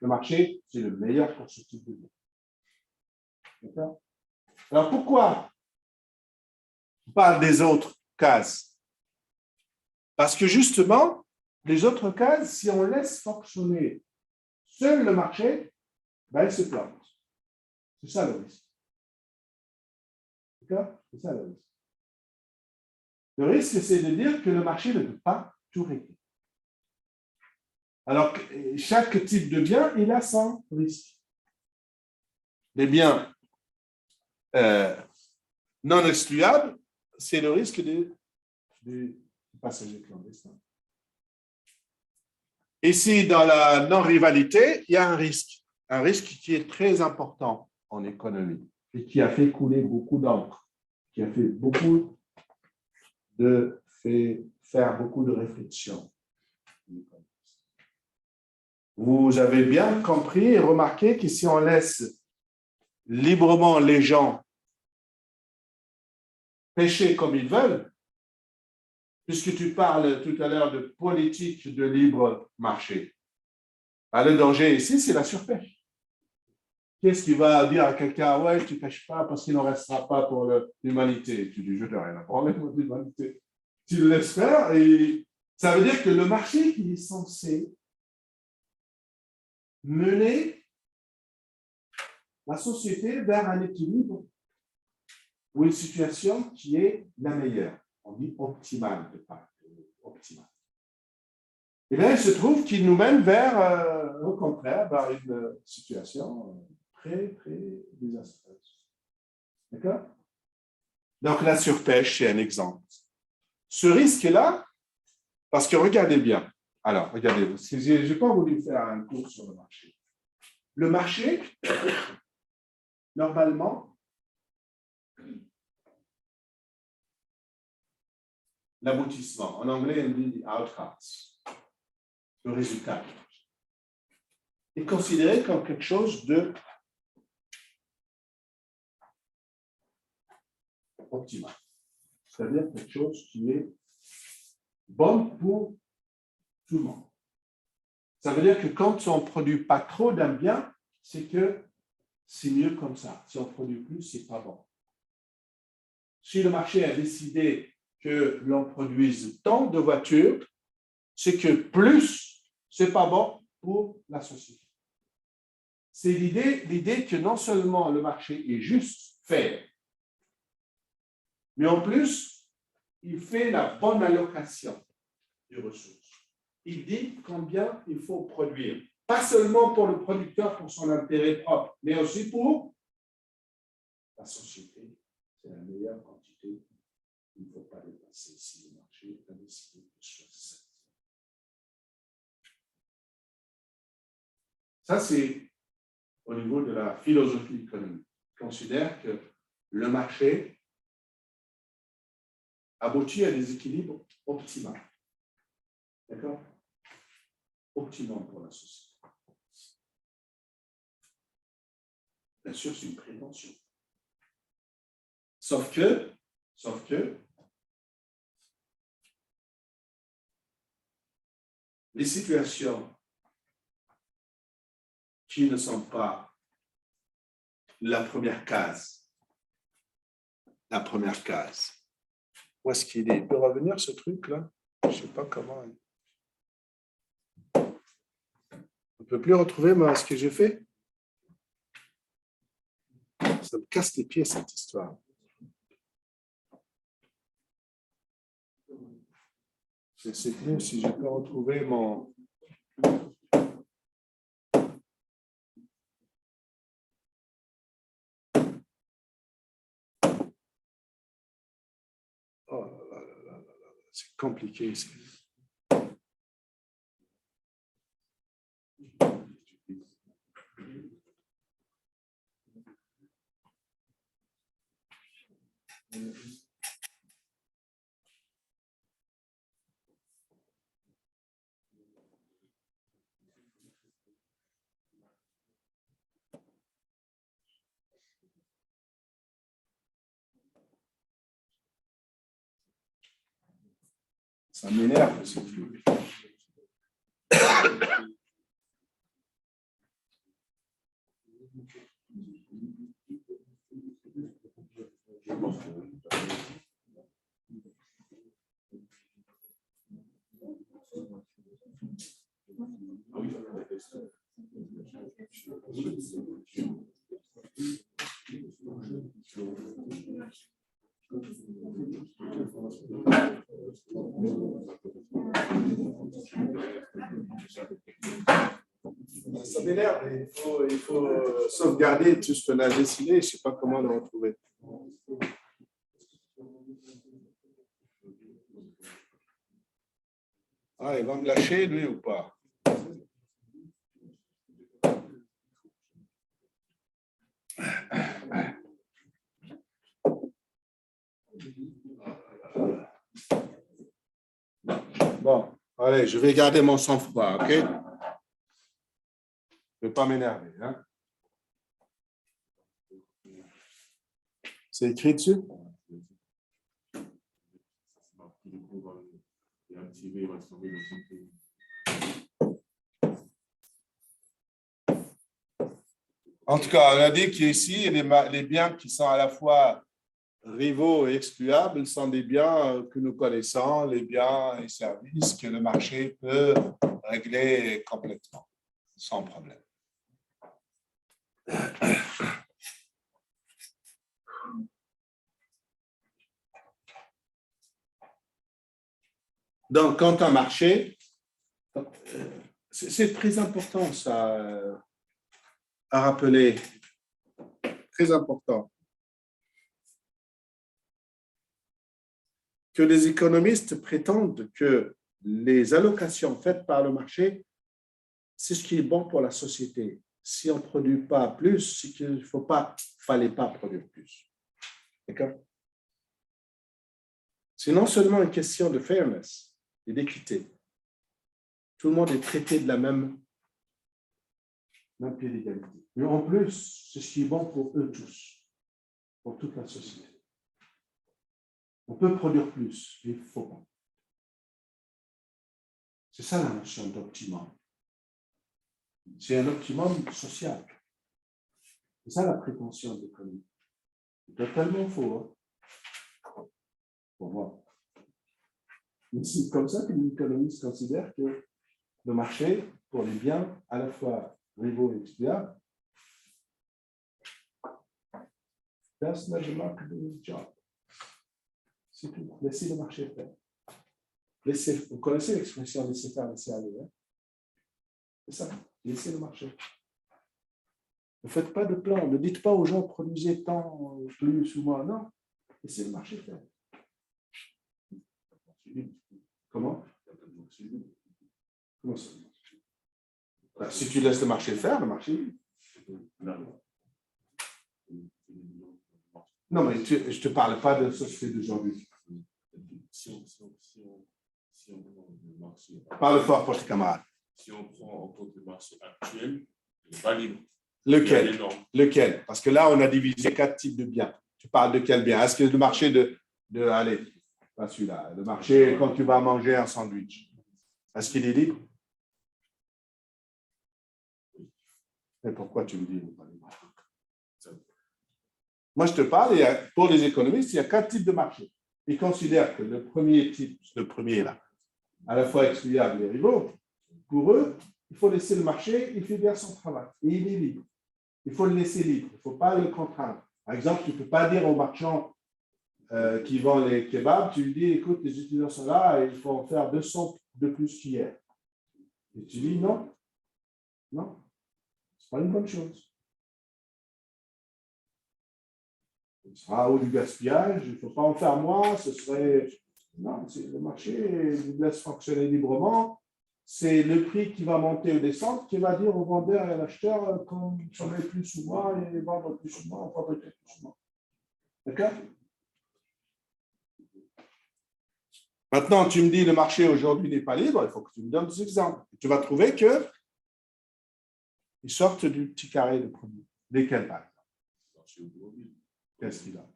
Le marché, c'est le meilleur pour ce type de bien. D'accord? Alors, pourquoi on parle des autres cases? Parce que justement, les autres cases, si on laisse fonctionner seul le marché, ben, elles se plantent. C'est ça le risque. D'accord? C'est ça le risque. Le risque, c'est de dire que le marché ne peut pas tout régler. Alors, chaque type de bien, il a son risque. Les biens non excluables, c'est le risque du passager clandestin. Ici, dans la non-rivalité, il y a un risque qui est très important en économie et qui a fait couler beaucoup d'encre, qui a fait faire beaucoup de réflexions. Vous avez bien compris et remarqué que si on laisse librement les gens pêcher comme ils veulent, puisque tu parles tout à l'heure de politique de libre marché, le danger ici, c'est la surpêche. Qu'est-ce qui va dire à quelqu'un, ouais, tu ne pêches pas parce qu'il n'en restera pas pour l'humanité? Tu dis, je n'ai rien à prendre pour l'humanité. Tu le laisses faire et ça veut dire que le marché qui est censé mener la société vers un équilibre ou une situation qui est la meilleure. On dit optimale, optimale. Et bien, il se trouve qu'il nous mène vers, au contraire, vers une situation très, très désastreuse. D'accord? Donc, la surpêche, c'est un exemple. Ce risque-là, parce que regardez bien. Alors, regardez, je n'ai pas voulu faire un cours sur le marché. Le marché, normalement, l'aboutissement, en anglais, on dit the outcomes, le résultat, est considéré comme quelque chose de optimal. C'est-à-dire quelque chose qui est bon pour tout le monde. Ça veut dire que quand on ne produit pas trop d'un bien, c'est que c'est mieux comme ça. Si on produit plus, ce n'est pas bon. Si le marché a décidé que l'on produise tant de voitures, c'est que plus, ce n'est pas bon pour la société. C'est l'idée que non seulement le marché est juste fait, mais en plus, il fait la bonne allocation des ressources. Il dit combien il faut produire. Pas seulement pour le producteur, pour son intérêt propre, mais aussi pour la société. C'est la meilleure quantité. Il ne faut pas dépasser si le marché a décidé de choisir. Ça, c'est au niveau de la philosophie économique. Je considère que le marché aboutit à des équilibres optimaux. D'accord? Optimum pour la société. Bien sûr, c'est une prévention. Sauf que, les situations qui ne sont pas la première case. La première case. Où est-ce qu'il est? Il peut revenir ce truc-là? Je ne sais pas comment. On ne peut plus retrouver ce que j'ai fait? Ça me casse les pieds, cette histoire. Je ne sais plus si je peux retrouver mon... Oh là là là là là, c'est compliqué. Ça m'énerve, ce truc. Ça m'énerve. Il faut sauvegarder tout ce qu'on a dessiné. Je ne sais pas comment le retrouver. Ah, il va me lâcher, lui, ou pas? Bon, allez, je vais garder mon sang-froid, OK? Je ne vais pas m'énerver. Hein? C'est écrit dessus? En tout cas, on a dit qu'ici, les biens qui sont à la fois rivaux et excluables sont des biens que nous connaissons, les biens et services que le marché peut régler complètement, sans problème. Donc, quand un marché, c'est très important ça à rappeler, très important, que les économistes prétendent que les allocations faites par le marché, c'est ce qui est bon pour la société. Si on ne produit pas plus, c'est qu'il ne fallait pas produire plus. D'accord? C'est non seulement une question de fairness et d'équité. Tout le monde est traité de la même pied d'égalité. Mais en plus, c'est ce qui est bon pour eux tous, pour toute la société. On peut produire plus, mais il faut pas. C'est ça la notion d'optimum. C'est un optimum social. C'est ça la prétention de l'économie. C'est totalement faux, hein, pour moi. Mais c'est comme ça que les économistes considèrent que le marché, pour les biens à la fois rivaux et excluables, that's not the market job. C'est tout. Laissez le marché faire. Vous connaissez l'expression laisser faire, laisser aller. Hein? C'est ça. Laissez le marché. Ne faites pas de plan. Ne dites pas aux gens produisez tant plus ou moins. Non. Laissez le marché faire. Comment? Comment ça? Ben, si tu laisses le marché faire, le marché. Non, mais je ne te parle pas de la société d'aujourd'hui. Parle fort pour tes camarades.
Si on prend en compte le marché actuel, il n'est pas libre.
Lequel? Lequel? Parce que là, on a divisé 4 types de biens. Tu parles de quel bien? Est-ce que le marché allez, pas celui-là, le marché quand tu vas manger un sandwich, est-ce qu'il est libre? Mais pourquoi tu me dis n'est pas libre? Moi, je te parle, pour les économistes, il y a 4 types de marchés. Ils considèrent que le premier type, le premier là, à la fois excluable et rivaux, pour eux, il faut laisser le marché, il fait bien son travail. Et il est libre. Il faut le laisser libre. Il ne faut pas le contraindre. Par exemple, tu ne peux pas dire aux marchands qui vendent les kebabs, tu lui dis, écoute, les étudiants sont là et il faut en faire 200 de plus qu'hier. Et tu dis, non, non, ce n'est pas une bonne chose. Ce sera ou du gaspillage, il ne faut pas en faire moins, ce serait... Non, le marché vous laisse fonctionner librement. C'est le prix qui va monter ou descendre qui va dire au vendeur et à l'acheteur qu'on met plus ou moins et vendre plus ou moins, fabriquer plus ou moins. D'accord? Maintenant, tu me dis le marché aujourd'hui n'est pas libre, il faut que tu me donnes des exemples. Tu vas trouver qu'ils sortent du petit carré de premier. Lesquels, par exemple? Qu'est-ce qu'il a?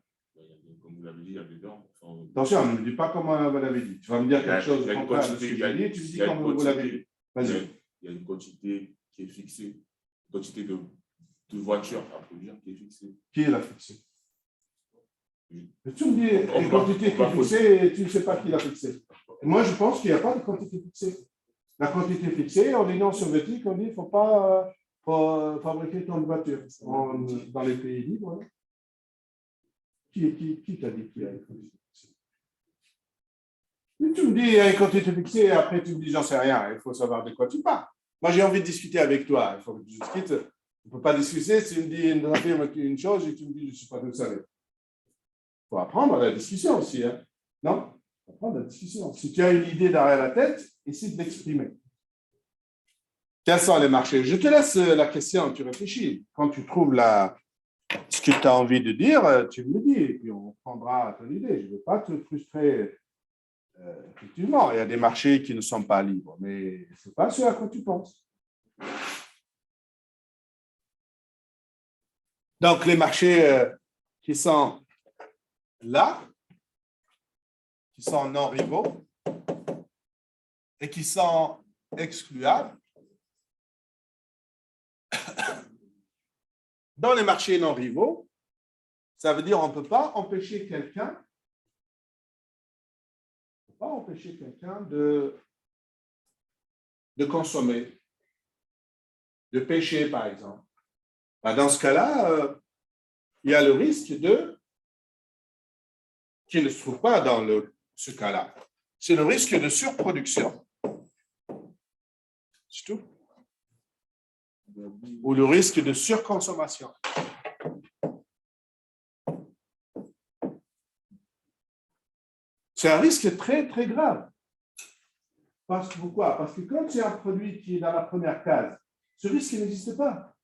Comme vous l'avez dit, il y a dedans.
Attention, ne me dis pas comment vous l'avez dit. Tu vas me dire quelque chose de contraire de ce que j'ai dit, tu me dis comment vous l'avez dit. Vas-y.
Il y a une quantité qui est fixée, une quantité de voitures à produire qui est fixée.
Qui l'a fixée? Tu me dis une quantité qui est fixée et tu ne sais pas qui l'a fixée. Moi, je pense qu'il n'y a pas de quantité fixée. La quantité fixée, en Union soviétique, on dit qu'il ne faut pas fabriquer tant de voitures dans les pays libres. Hein. Qui t'a dit qu'il y a une quantité fixée? Tu me dis il y a une quantité fixée et après tu me dis j'en sais rien. Il faut savoir de quoi tu parles. Moi, j'ai envie de discuter avec toi. Il faut que tu discutes. On ne peut pas discuter si tu me dis une chose et tu me dis je ne suis pas tout seul. Il faut apprendre la discussion aussi. Hein? Non? Il faut apprendre la discussion. Si tu as une idée derrière la tête, essaie de l'exprimer. Quels sont les marchés? Je te laisse la question, tu réfléchis. Quand tu trouves ce que tu as envie de dire, tu me le dis et puis on prendra ton idée. Je ne veux pas te frustrer. Effectivement, il y a des marchés qui ne sont pas libres, mais ce n'est pas ce à quoi tu penses. Donc, les marchés qui sont là, qui sont non rivaux et qui sont excluables. Dans les marchés non rivaux, ça veut dire qu'on ne peut pas empêcher quelqu'un de consommer, de pêcher, par exemple. Dans ce cas-là, il y a le risque qui ne se trouve pas dans ce cas-là. C'est le risque de surproduction. C'est tout. Ou le risque de surconsommation. C'est un risque très, très grave. Pourquoi? Parce que quand c'est un produit qui est dans la première case, ce risque n'existe pas.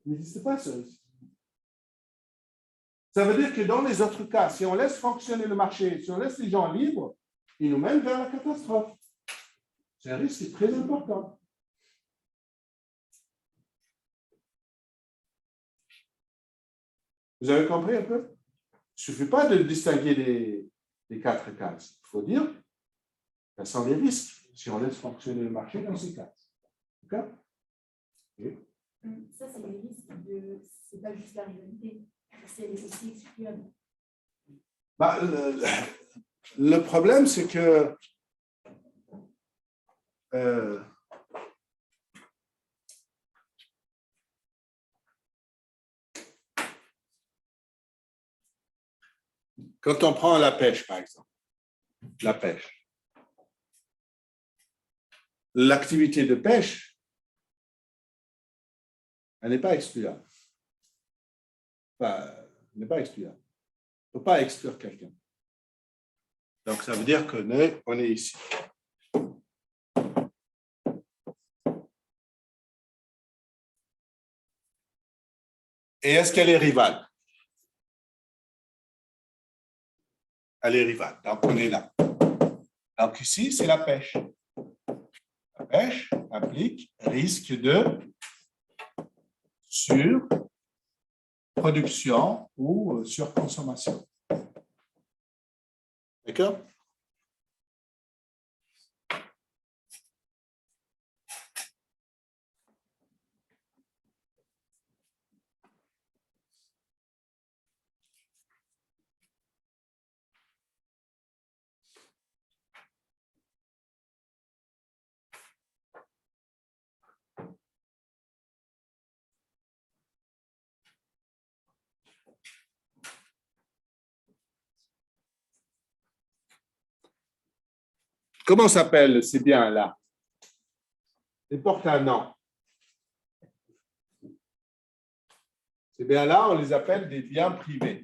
Il n'existe pas ce risque. Ça veut dire que dans les autres cas, si on laisse fonctionner le marché, si on laisse les gens libres, ils nous mènent vers la catastrophe. C'est un risque très important. Vous avez compris un peu? Il ne suffit pas de distinguer les 4 cases. Il faut dire quels sont les risques si on laisse fonctionner le marché dans ces cases. D'accord? Okay.
Ça, c'est les risques c'est pas juste la rivalité, c'est aussi excluable.
Le problème, c'est que quand on prend la pêche, par exemple, la pêche, l'activité de pêche, elle n'est pas excluable. Enfin, elle n'est pas excluable. On ne peut pas exclure quelqu'un. Donc, ça veut dire qu'on est ici. Et est-ce qu'elle est rivale? Elle est rivale. Donc, on est là. Donc, ici, c'est la pêche. La pêche implique risque de surproduction ou surconsommation. D'accord? Comment s'appellent ces biens-là? Ils portent un nom. Ces biens-là, on les appelle des biens privés.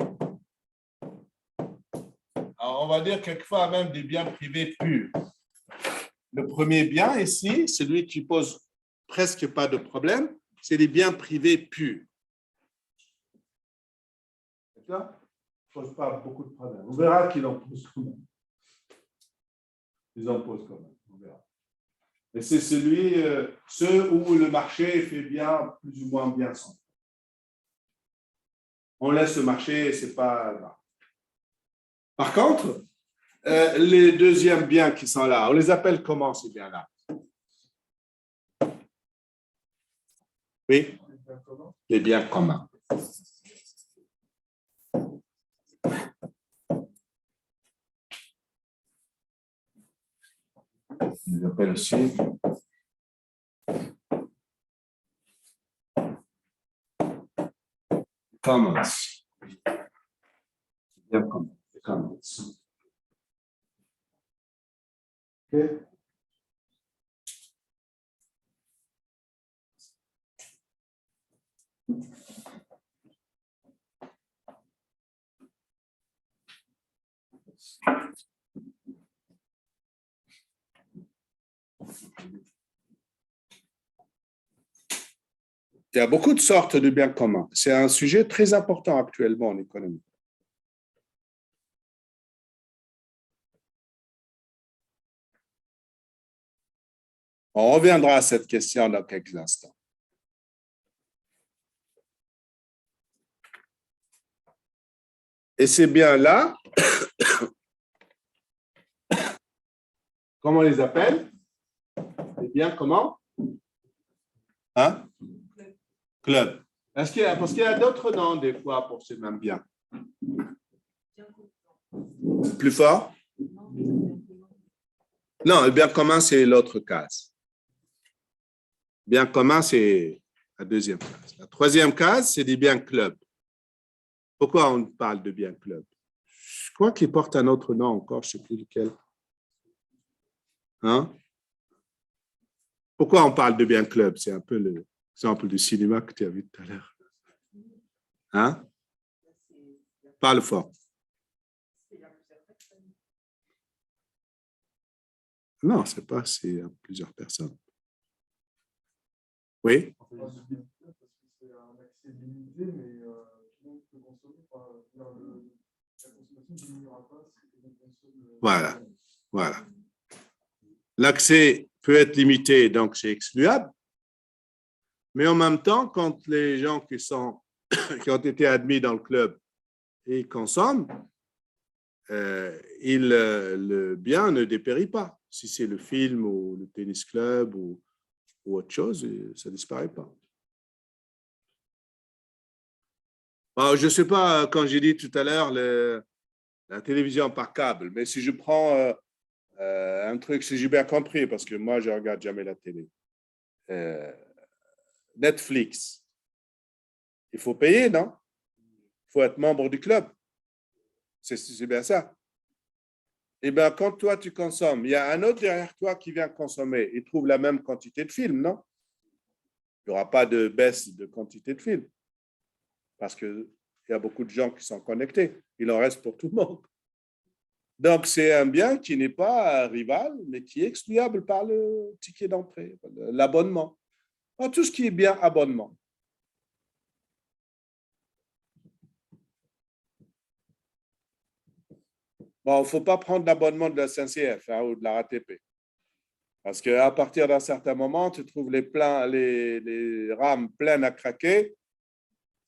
Alors, on va dire quelquefois même des biens privés purs. Le premier bien ici, celui qui pose presque pas de problème, c'est les biens privés purs. D'accord? Ils ne posent pas beaucoup de problèmes. On verra qu'ils en posent quand même. Ils en posent quand même. On verra. Et c'est ceux où le marché fait bien, plus ou moins bien son. On laisse le marché, c'est pas grave. Par contre, les deuxièmes biens qui sont là, on les appelle comment ces biens-là? Oui, les biens communs. On les appelle aussi commons. Bien commun. Commons. OK. Il y a beaucoup de sortes de biens communs. C'est un sujet très important actuellement en économie. On reviendra à cette question dans quelques instants. Et ces biens-là, comment on les appelle? Les biens comment? Hein? Club. Parce qu'il y a d'autres noms des fois pour ces mêmes biens. Plus fort? Non, le bien commun, c'est l'autre case. Bien commun, c'est la deuxième case. La troisième case, c'est des biens club. Pourquoi on parle de biens club? Je crois qu'il porte un autre nom encore, je ne sais plus lequel. Hein? Pourquoi on parle de biens club? C'est un peu l'exemple du cinéma que tu as vu tout à l'heure. Hein? Parle fort. Non, c'est pas, c'est plusieurs personnes. Oui?
C'est un accès limité, mais tout le monde peut consommer. La consommation ne diminuera pas si on consomme.
Voilà, voilà. L'accès peut être limité, donc c'est excluable. Mais en même temps, quand les gens qui ont été admis dans le club et consomment, le bien ne dépérit pas. Si c'est le film ou le tennis club ou autre chose, ça ne disparaît pas. Alors, je ne sais pas, quand j'ai dit tout à l'heure la télévision par câble, mais si je prends un truc, si j'ai bien compris, parce que moi, je ne regarde jamais la télé. Netflix, il faut payer, non? Il faut être membre du club. C'est bien ça. Eh bien, quand toi, tu consommes, il y a un autre derrière toi qui vient consommer. Il trouve la même quantité de films, non? Il n'y aura pas de baisse de quantité de films. Parce qu'il y a beaucoup de gens qui sont connectés. Il en reste pour tout le monde. Donc, c'est un bien qui n'est pas rival, mais qui est excluable par le ticket d'entrée, l'abonnement. Tout ce qui est bien abonnement. Bon, il ne faut pas prendre l'abonnement de la SNCF ou de la RATP. Parce qu'à partir d'un certain moment, tu trouves les rames pleines à craquer.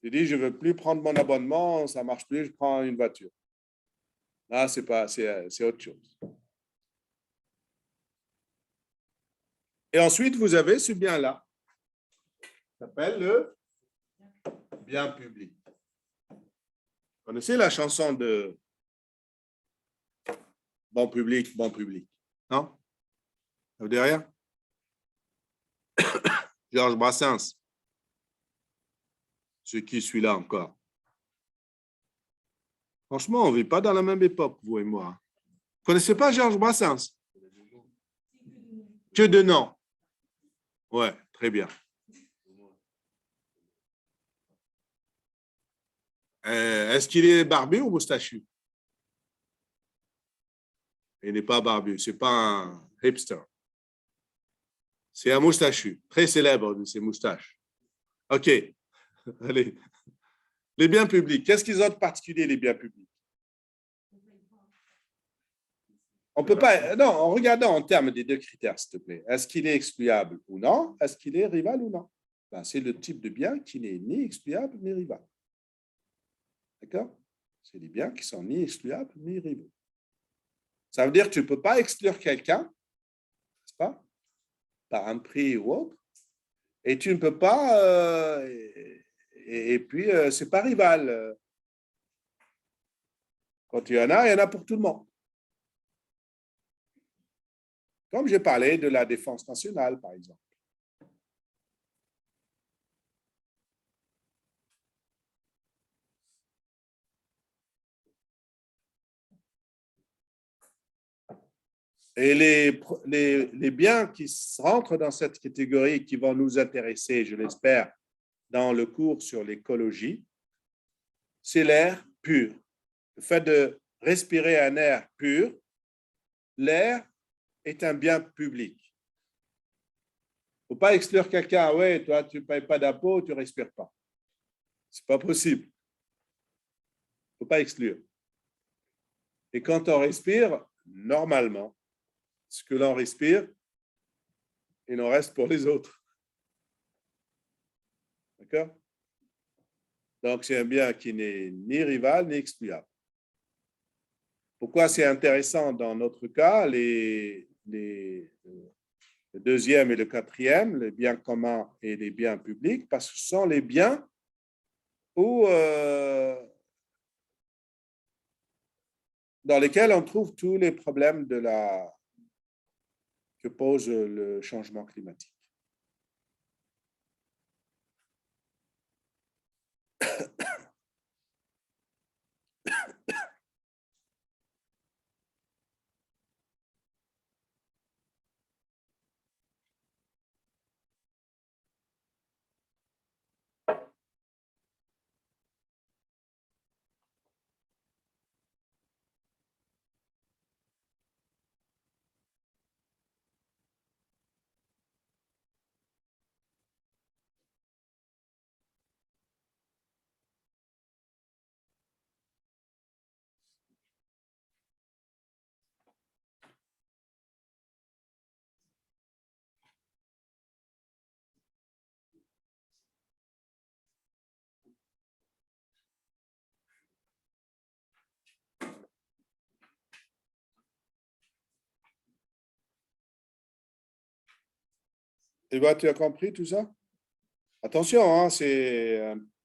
Tu dis, je ne veux plus prendre mon abonnement, ça ne marche plus, je prends une voiture. Là, c'est autre chose. Et ensuite, vous avez ce bien-là. Ça s'appelle le bien public. Vous connaissez la chanson de Bon public, non? Ça vous dit rien? Georges Brassens. Ce qui suis là encore. Franchement, on ne vit pas dans la même époque, vous et moi. Vous ne connaissez pas Georges Brassens? Que de nom. Ouais, très bien. Est-ce qu'il est barbu ou moustachu? Il n'est pas barbu, ce n'est pas un hipster. C'est un moustachu, très célèbre de ses moustaches. OK. Allez. Les biens publics. Qu'est-ce qu'ils ont de particulier, les biens publics? On peut pas. Non, en regardant en termes des deux critères, s'il te plaît. Est-ce qu'il est excluable ou non? Est-ce qu'il est rival ou non? Ben, c'est le type de bien qui n'est ni excluable ni rival. D'accord? C'est des biens qui sont ni excluables ni rivaux. Ça veut dire que tu ne peux pas exclure quelqu'un, n'est-ce pas? Par un prix ou autre. Et tu ne peux pas. Et puis, ce n'est pas rival. Quand il y en a pour tout le monde. Comme j'ai parlé de la défense nationale, par exemple. Et les biens qui rentrent dans cette catégorie qui vont nous intéresser, je l'espère, dans le cours sur l'écologie, c'est l'air pur. Le fait de respirer un air pur, l'air est un bien public. Il ne faut pas exclure quelqu'un, ouais, toi, tu ne payes pas d'impôt, tu ne respires pas. Ce n'est pas possible. Il ne faut pas exclure. Et quand on respire, normalement, ce que l'on respire, il en reste pour les autres. D'accord? Donc, c'est un bien qui n'est ni rival ni excluable. Pourquoi c'est intéressant dans notre cas, le deuxième et le quatrième, les biens communs et les biens publics, parce que ce sont les biens où, dans lesquels on trouve tous les problèmes que pose le changement climatique. Et bien, tu as compris tout ça? Attention, hein, c'est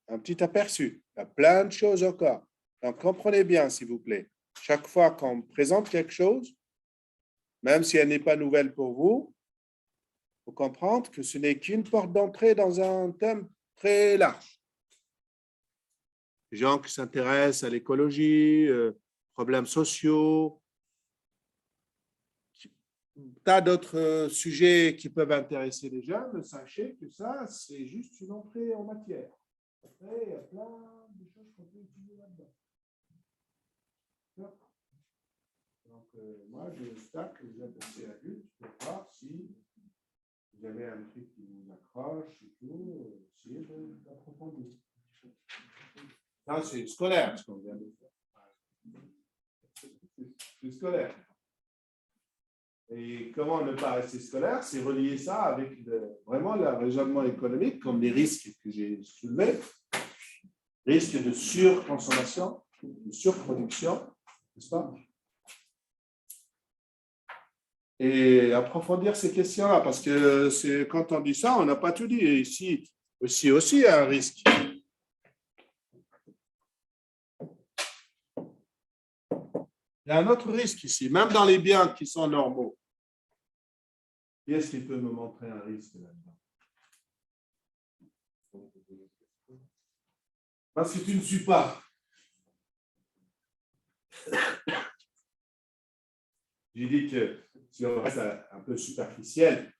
un petit aperçu. Il y a plein de choses encore. Donc, comprenez bien, s'il vous plaît. Chaque fois qu'on présente quelque chose, même si elle n'est pas nouvelle pour vous, il faut comprendre que ce n'est qu'une porte d'entrée dans un thème très large. Les gens qui s'intéressent à l'écologie, problèmes sociaux, tas d'autres sujets qui peuvent intéresser les jeunes, sachez que ça, c'est juste une entrée en matière. Après, il y a plein de choses qu'on peut utiliser là-dedans. Donc, moi, j'espère que vous êtes assez adultes pour voir si vous avez un truc qui vous accroche et tout, essayez d'approfondir. Ça, c'est scolaire, ce qu'on vient de faire. C'est scolaire. Et comment ne pas rester scolaire? C'est relier ça avec vraiment le raisonnement économique, comme les risques que j'ai soulevés, risques de surconsommation, de surproduction, n'est-ce pas? Et approfondir ces questions-là, parce que quand on dit ça, on n'a pas tout dit. Et ici, aussi, il y a un risque. Il y a un autre risque ici, même dans les biens qui sont normaux. Qui est-ce qui peut me montrer un risque là-dedans? Parce que tu ne suis pas. J'ai dit que si on reste un peu superficiel,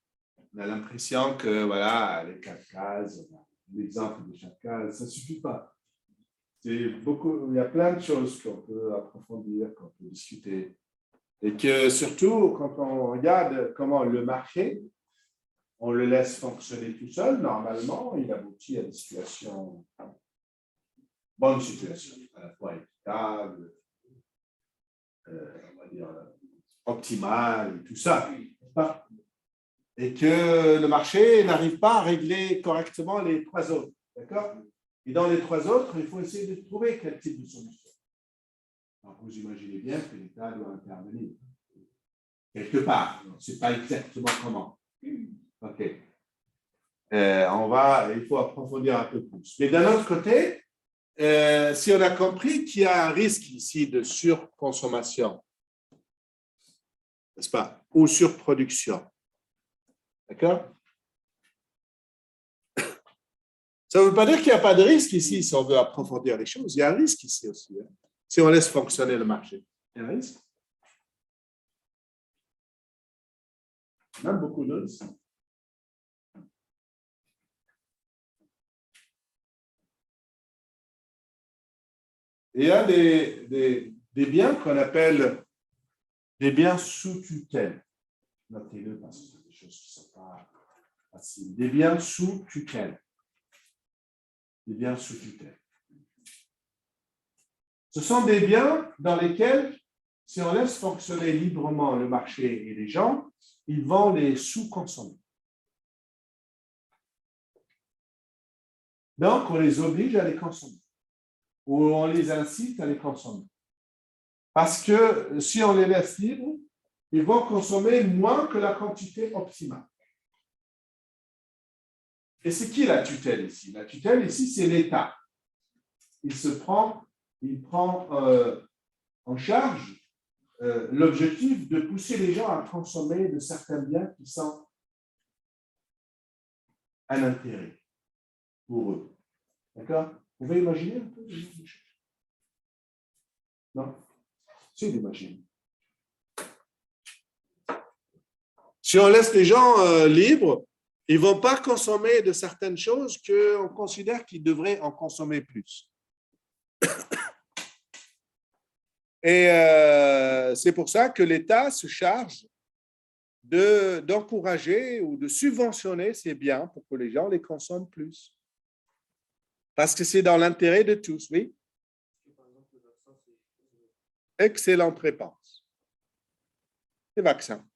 on a l'impression que voilà, les 4 cases, l'exemple de chaque case, ça ne suffit pas. Il y a plein de choses qu'on peut approfondir, qu'on peut discuter. Et que surtout, quand on regarde comment le marché, on le laisse fonctionner tout seul, normalement, il aboutit à des situations, bonnes situations, à la fois équitables, on va dire, optimales, tout ça. Et que le marché n'arrive pas à régler correctement les 3 autres. D'accord? Et dans les 3 autres, il faut essayer de trouver quel type de solution. Alors, vous imaginez bien que l'État doit intervenir quelque part. On ne sait pas exactement comment. OK. Il faut approfondir un peu plus. Mais d'un autre côté, si on a compris qu'il y a un risque ici de surconsommation, n'est-ce pas? Ou surproduction. D'accord? Ça ne veut pas dire qu'il n'y a pas de risque ici si on veut approfondir les choses. Il y a un risque ici aussi. Hein? Si on laisse fonctionner le marché, il y a un risque. Même beaucoup de risques. Et il y a des biens qu'on appelle des biens sous tutelle. Notez-le parce que c'est des choses qui ne sont pas faciles. Des biens sous tutelle. Des biens sous tutelle. Ce sont des biens dans lesquels, si on laisse fonctionner librement le marché et les gens, ils vont les sous-consommer. Donc, on les oblige à les consommer. Ou on les incite à les consommer. Parce que si on les laisse libres, ils vont consommer moins que la quantité optimale. Et c'est qui la tutelle ici? La tutelle ici, c'est l'État. Il prend en charge l'objectif de pousser les gens à consommer de certains biens qui sont un intérêt pour eux. D'accord? Vous pouvez imaginer un peu les choses? Non? C'est d'imaginer. Si on laisse les gens libres, ils ne vont pas consommer de certaines choses qu'on considère qu'ils devraient en consommer plus. Et c'est pour ça que l'État se charge d'encourager ou de subventionner ces biens pour que les gens les consomment plus. Parce que c'est dans l'intérêt de tous, oui. Excellente réponse. Les vaccins.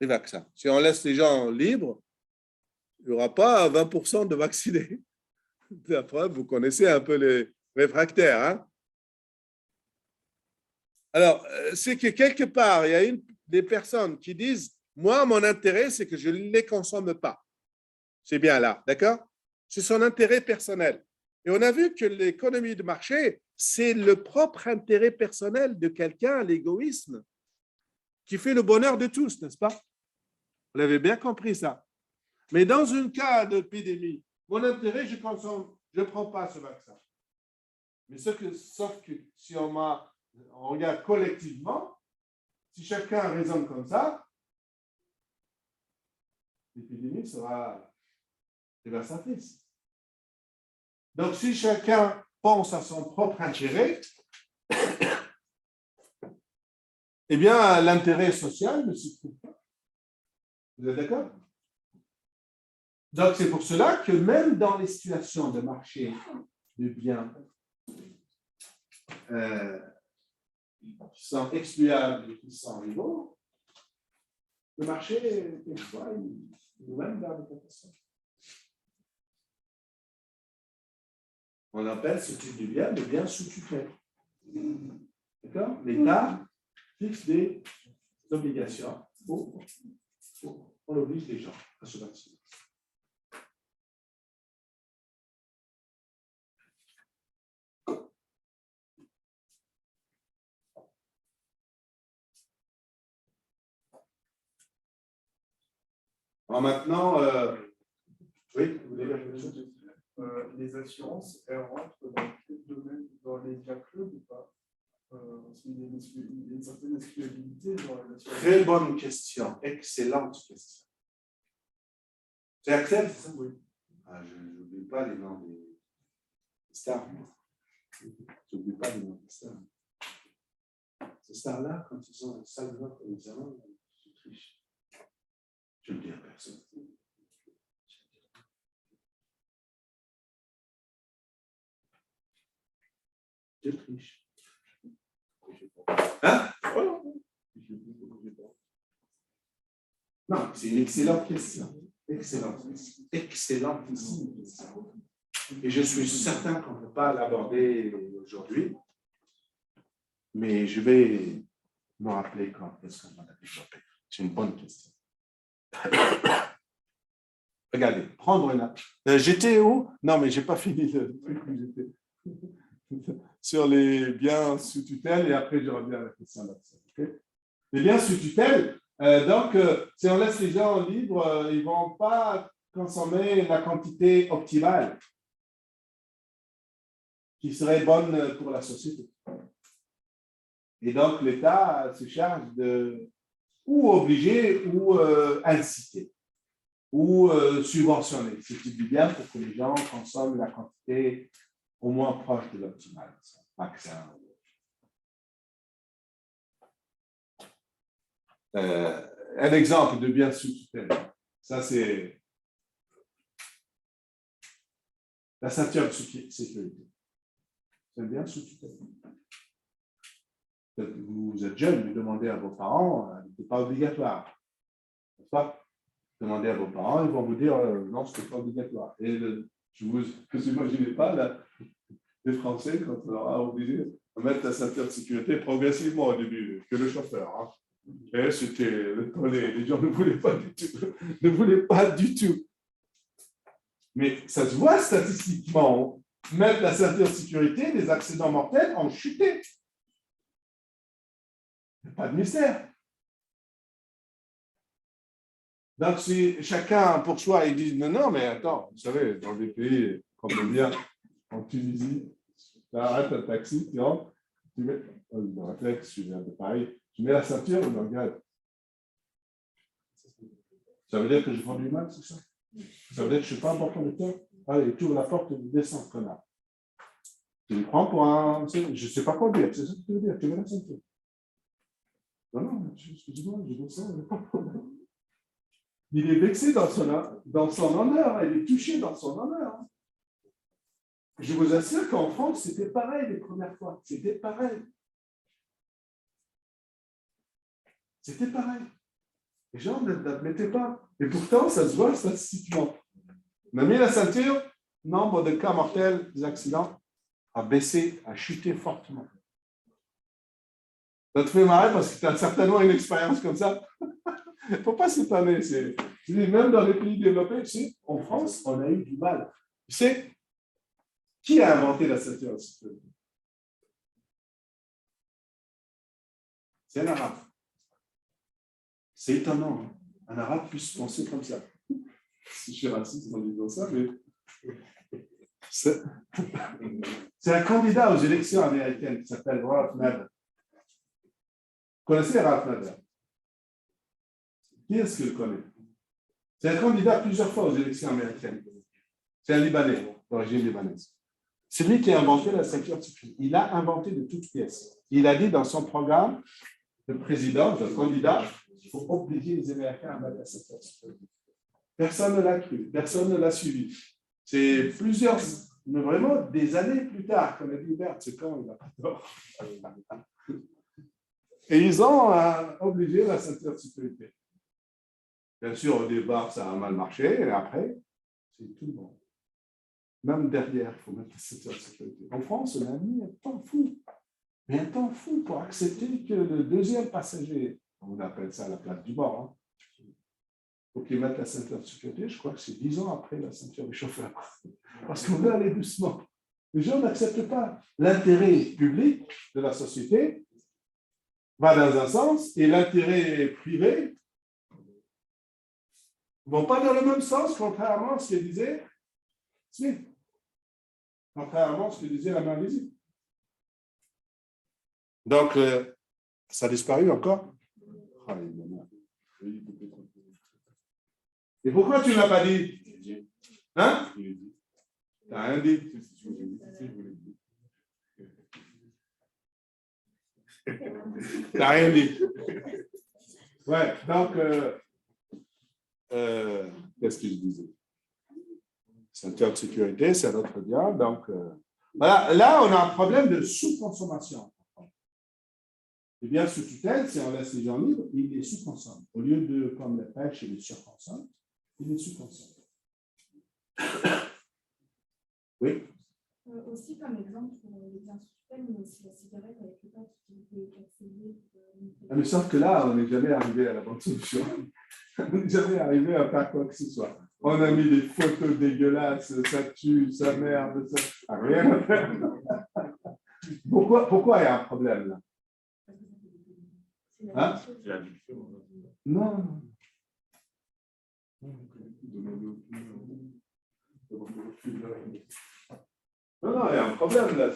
Les vaccins. Si on laisse les gens libres, il n'y aura pas 20% de vaccinés. La preuve, vous connaissez un peu les réfractaires. Hein? Alors, c'est que quelque part, il y a des personnes qui disent « Moi, mon intérêt, c'est que je ne les consomme pas. » C'est bien là, d'accord? C'est son intérêt personnel. Et on a vu que l'économie de marché, c'est le propre intérêt personnel de quelqu'un, l'égoïsme, qui fait le bonheur de tous, n'est-ce pas? Vous l'avez bien compris ça. Mais dans un cas d'épidémie, mon intérêt, je consomme, je ne prends pas ce vaccin. Mais sauf que si on regarde collectivement, si chacun raisonne comme ça, l'épidémie sera dévastatrice. Donc, si chacun pense à son propre intérêt, eh bien, l'intérêt social ne se trouve pas. Vous êtes d'accord? Donc, c'est pour cela que même dans les situations de marché de biens qui sont excluables et qui sont rivaux, le marché, quelquefois, il nous mène vers des catastrophes. On appelle ce type de bien des biens sous tutelle. D'accord? L'État fixe des obligations. On oblige les gens à se vacciner. Alors maintenant, oui, vous voulez dire quelque chose?
Les assurances, elles rentrent dans quel domaine? Dans les cas clubs ou pas? Il y a une certaine
Très bonne question. Excellente question. C'est Axel, c'est ça? Oui. Ah, je n'oublie pas les noms des stars. Je n'oublie pas les noms des stars. Ces stars-là, quand ils ont un sale note pour l'examen, je triche. Je ne le dis à personne. Je triche. Hein? Non, c'est une excellente question. Excellente question. Excellentissime question. Et je suis certain qu'on ne peut pas l'aborder aujourd'hui, mais je vais me rappeler quand est-ce qu'on va la développer. C'est une bonne question. Regardez, prendre une... j'étais où? Non, mais je n'ai pas fini le truc où j'étais. Sur les biens sous tutelle, et après je reviens à la question d'accès. Okay? Les biens sous tutelle, donc si on laisse les gens libres, ils ne vont pas consommer la quantité optimale qui serait bonne pour la société. Et donc l'État se charge de ou obliger ou inciter ou subventionner ce type de bien pour que les gens consomment la quantité au moins proche de l'optimal. Un exemple de bien sous tutelle, ça c'est la ceinture de sécurité. C'est un bien sous tutelle. Vous êtes jeune, vous demandez à vos parents, ce n'est pas obligatoire. N'est-ce pas? Demandez à vos parents, ils vont vous dire non, ce n'est pas obligatoire. Et je ne vous imaginez pas là, les Français, quand on leur a obligé de mettre la ceinture de sécurité progressivement au début, que le chauffeur. Hein. Et c'était le tollé, les gens ne voulaient pas du tout. Ne voulaient pas du tout. Mais ça se voit statistiquement. Mettre la ceinture de sécurité, les accidents mortels ont chuté. Il n'y a pas de mystère. Donc, si chacun pour soi, il dit non, mais attends, vous savez, dans des pays comme le mien, en Tunisie, tu arrêtes un taxi, tu rentres, tu mets, le réflexe, je viens de Paris, tu mets la ceinture, on regarde. Ça veut dire que je vends du mal, c'est ça? Ça veut dire que je ne suis pas important de toi? Allez, tu ouvres la porte et tu descends, connard. Tu me prends pour un. Je ne sais pas quoi dire, c'est ça que tu veux dire, tu mets la ceinture. Non, excuse-moi, je descends, il n'y a pas de problème. Il est vexé dans son honneur, il est touché dans son honneur. Je vous assure qu'en France, c'était pareil les premières fois. C'était pareil. C'était pareil. Les gens n'admettaient pas. Et pourtant, ça se voit statistiquement. On a mis la ceinture, nombre de cas mortels, des accidents, a baissé, a chuté fortement. Ça te fait marrer parce que tu as certainement une expérience comme ça. Il ne faut pas s'étonner. Même dans les pays développés, tu sais, en France, on a eu du mal. Tu sais, qui a inventé la ceinture de sécurité? C'est un arabe. C'est étonnant, hein? Un arabe puisse penser comme ça. Je suis raciste en disant ça, mais c'est un candidat aux élections américaines qui s'appelle Ralph Nader. Vous connaissez Ralph Nader? Qui est-ce que le connaît? C'est un candidat plusieurs fois aux élections américaines. C'est un Libanais, d'origine libanaise. C'est lui qui a inventé la ceinture de sécurité. Il a inventé de toutes pièces. Il a dit dans son programme, le président, le candidat, il faut obliger les Américains à mettre la ceinture de sécurité. Personne ne l'a cru, personne ne l'a suivi. C'est plusieurs, mais vraiment des années plus tard qu'on a dit, merde, c'est quand il n'a pas tort. Et ils ont obligé la ceinture de sécurité. Bien sûr, au départ, ça a mal marché, et après, c'est tout le monde. Même derrière, il faut mettre la ceinture de sécurité. En France, on a mis un temps fou. Mais un temps fou pour accepter que le deuxième passager, on appelle ça la plaque du bord, hein, faut qu'il mette la ceinture de sécurité. Je crois que c'est 10 ans après la ceinture du chauffeur. Parce qu'on veut aller doucement. Les gens n'acceptent pas. L'intérêt public de la société va dans un sens et l'intérêt privé ne vont pas dans le même sens, contrairement à ce que disait Smith. Contrairement à ce que disait la main invisible. Donc, ça a disparu encore? Oh, il est bon. Et pourquoi tu ne l'as pas dit? Hein? Tu n'as rien dit. Tu n'as rien dit. Ouais, donc, qu'est-ce que je disais? Ceinture de sécurité, c'est notre bien. Donc, voilà, là, on a un problème de sous-consommation. Les biens sous tutelle, si on laisse les gens libres, ils les sous-consomment. Au lieu de, comme la pêche, ils les surconsomment, ils les sous-consomment. Oui.
Aussi, comme exemple, pour les biens sous tutelle, mais aussi la cigarette avec le pack qui était accédé.
Mais sauf que là, on n'est jamais arrivé à la bonne solution. On n'est jamais arrivé à faire quoi que ce soit. On a mis des photos dégueulasses, ça tue, ça merde, ça. Ah, rien à faire. Pourquoi il y a un problème là? Hein? Non. Non, il y a un problème là.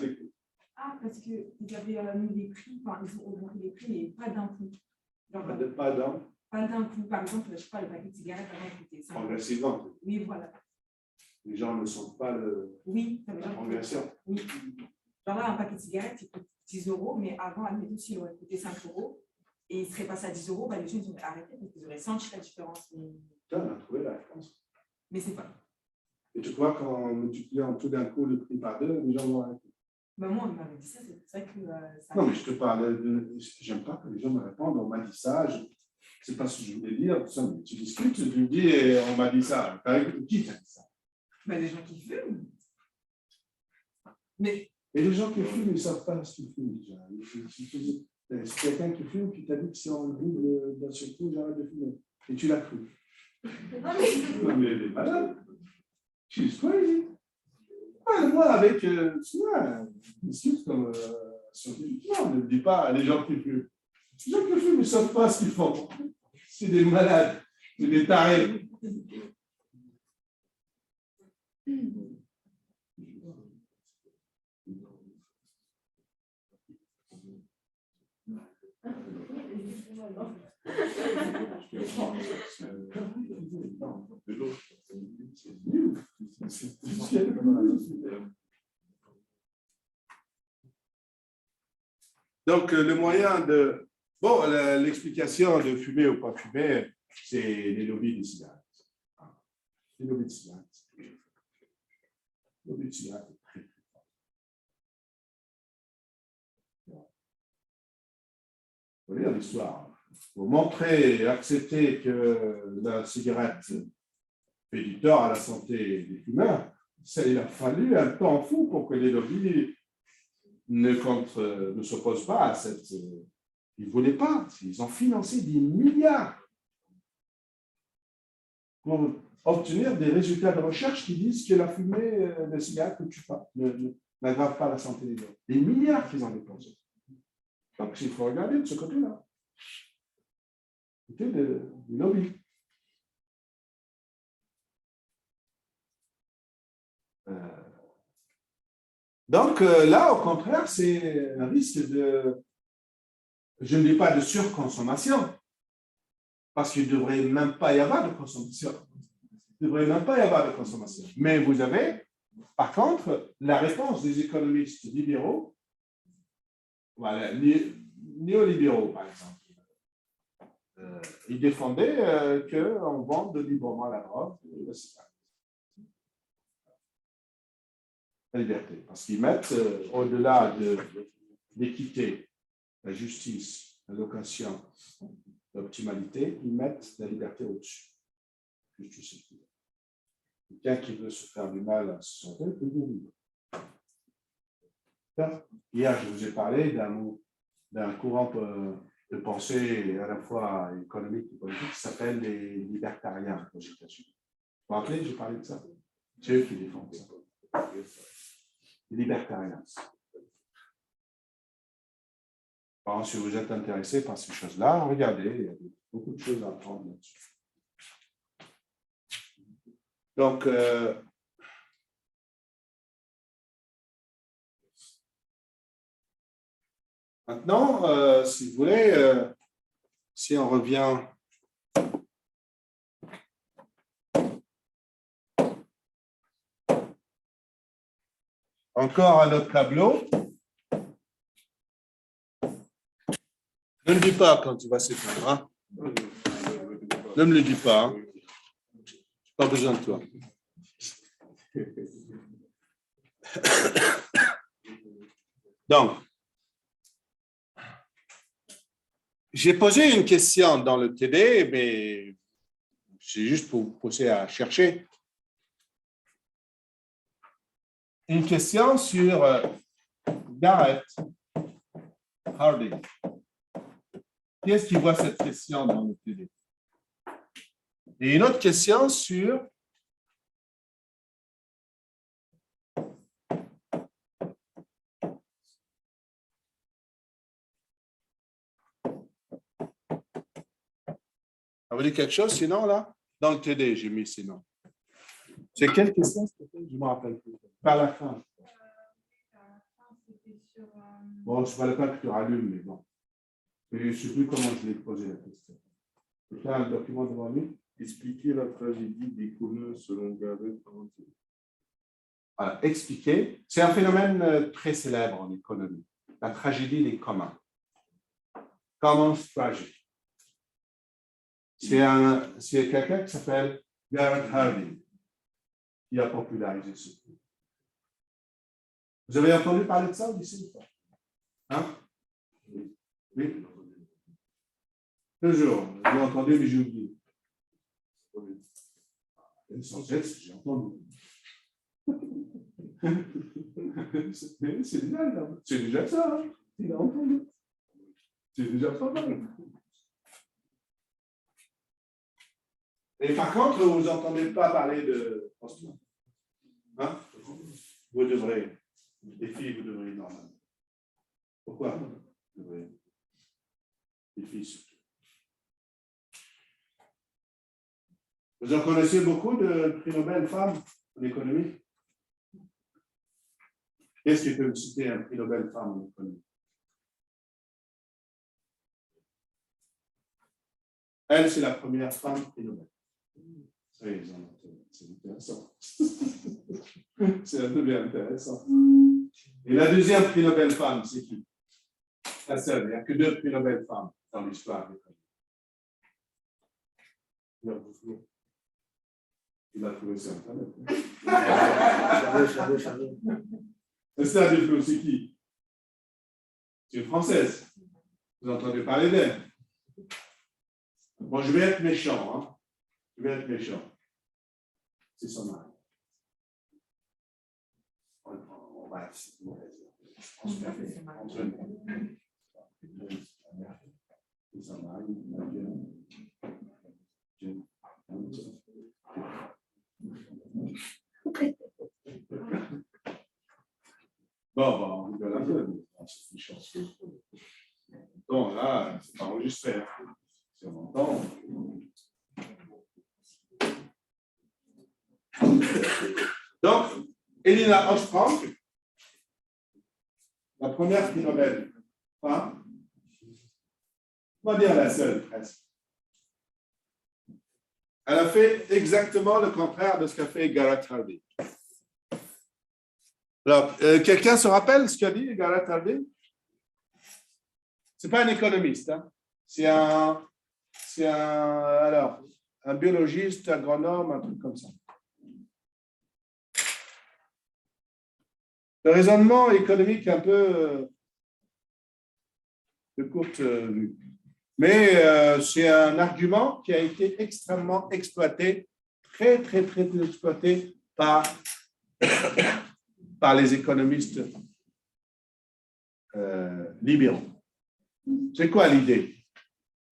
Ah, parce qu'ils avaient mis des prix, enfin, ils ont augmenté les prix, mais pas d'un coup.
Pas d'un.
Pas d'un coup. Par exemple, je ne sais pas, le paquet de cigarettes avant coûtait 5 €.
Progressivement.
Oui, voilà.
Les gens ne sentent pas la progression.
Oui. Genre là, un paquet de cigarettes, il coûte 10 €, mais avant, admettons, s'il aurait coûté 5 € et il serait passé à 10 €, bah, les gens ils auraient arrêté parce qu'ils auraient senti la différence.
On a trouvé la réponse.
Mais c'est pas.
Et tu crois qu'en multipliant tout d'un coup le prix par 2, les gens vont arrêter?
Bah, moi, on m'avait dit ça, c'est vrai que ça.
Non, mais je te parle de. J'aime pas que les gens me répondent, on m'a dit ça, c'est pas ce que je voulais dire. Tu discutes, tu me dis, et on m'a dit ça. Qui t'a dit ça?
Bah, les gens qui fument. Mais.
Et les gens qui fument, ils ne savent pas ce qu'ils fument déjà. C'est quelqu'un qui fume qui t'a dit que si on double d'un seul coup, j'arrête de fumer. Et tu l'as cru. Non, mais elle est malade. She's crazy. Moi, avec je discute comme scientifiquement, ne me dis pas les gens qui fument. Les gens qui fument ne savent pas ce qu'ils font. C'est des malades, c'est des tarés. Donc, le moyen de... Bon, l'explication de fumer ou pas fumer, c'est les lobbies des cigarettes. Les lobbies de cigarettes. Les lobbies de cigarettes est très, très fort. Vous voyez l'histoire. Pour montrer et accepter que la cigarette fait du tort à la santé des fumeurs, il a fallu un temps fou pour que les lobbies ne s'opposent pas à cette... Ils ne voulaient pas. Ils ont financé des milliards pour obtenir des résultats de recherche qui disent que la fumée de cigarette ne tue pas, n'aggrave pas la santé des gens. Des milliards qu'ils ont dépensés. Donc, il faut regarder de ce côté-là. C'était des lobbies. Donc, là, au contraire, c'est un risque de... Je ne dis pas de surconsommation, parce qu'il ne devrait même pas y avoir de consommation. Il ne devrait même pas y avoir de consommation. Mais vous avez, par contre, la réponse des économistes libéraux, voilà, néolibéraux, par exemple. Ils défendaient qu'on vende librement la drogue, la liberté, parce qu'ils mettent au-delà de l'équité, la justice, la location, l'optimalité, ils mettent la liberté au-dessus. Quelqu'un qui veut se faire du mal à sa santé peut le vivre. Hier, je vous ai parlé d'un courant de pensée à la fois économique et politique qui s'appelle les libertariens aux États-Unis. Vous vous rappelez, j'ai parlé de ça. C'est eux qui défendent ça. Les libertariens. Alors, si vous êtes intéressé par ces choses-là, regardez, il y a beaucoup de choses à apprendre là-dessus. Donc, maintenant, si vous voulez, si on revient encore à notre tableau, ne me dis pas quand tu vas s'éteindre. Hein? Ne me le dis pas. Hein? Je n'ai pas besoin de toi. Donc, j'ai posé une question dans le TD, mais c'est juste pour vous pousser à chercher. Une question sur Garrett Harding. Qui est-ce qui voit cette question dans le TD? Et une autre question sur ça veut dire quelque chose, sinon, là? Dans le TD, j'ai mis sinon. C'est quelle question, s'il te plaît? Je ne me rappelle plus. Par la fin. Bon, je ne fallait pas que tu rallumes, mais bon. Je ne sais plus comment je l'ai posé la question. Tu as un document devant lui?
Expliquer la tragédie des communs selon Garrett Harding.
Voilà, expliquer. C'est un phénomène très célèbre en économie. La tragédie des communs. Commons tragedy. C'est quelqu'un qui s'appelle Garrett Harding qui a popularisé ce truc. Vous avez entendu parler de ça ici? Hein? Oui. Toujours. J'ai entendu, mais j'ai oublié. L'essentiel, c'est que j'ai entendu. C'est déjà ça. Hein? Il a entendu. C'est déjà pas mal. Et par contre, vous n'entendez pas parler de Postman. Hein? Vous devrez. Les filles, vous devrez normalement. Pourquoi? Vous devrez. Les filles surtout. Vous en connaissez beaucoup de prix Nobel femmes en économie? Qu'est-ce qui peut me citer un prix Nobel femme en économie? Elle, c'est la première femme prix Nobel. Oui, c'est intéressant. C'est un peu bien intéressant. Et la deuxième prix Nobel femme, c'est qui? La seule. Il n'y a que 2 prix Nobel femmes dans l'histoire de l'économie. Il a trouvé sur Internet. Esther Duflo, c'est qui? C'est une Française. Vous entendez parler d'elle? Bon, je vais être méchant. Hein? Je vais être méchant. C'est son mari. On va être. Je pense qu'elle fait entre nous. C'est son mari. Bon, on rigole un peu. C'est chanceux. Donc là, c'est pas enregistré. Si on entend. Donc, Elina Ostrom, la première prix Nobel, hein? On va dire la seule, presque. Elle a fait exactement le contraire de ce qu'a fait Garrett Harding. Alors, quelqu'un se rappelle ce qu'a dit Garrett Harding? Ce n'est pas un économiste, hein? C'est un biologiste, agronome, un truc comme ça. Le raisonnement économique un peu de courte vue. Mais c'est un argument qui a été extrêmement exploité, très exploité par les économistes libéraux. C'est quoi l'idée?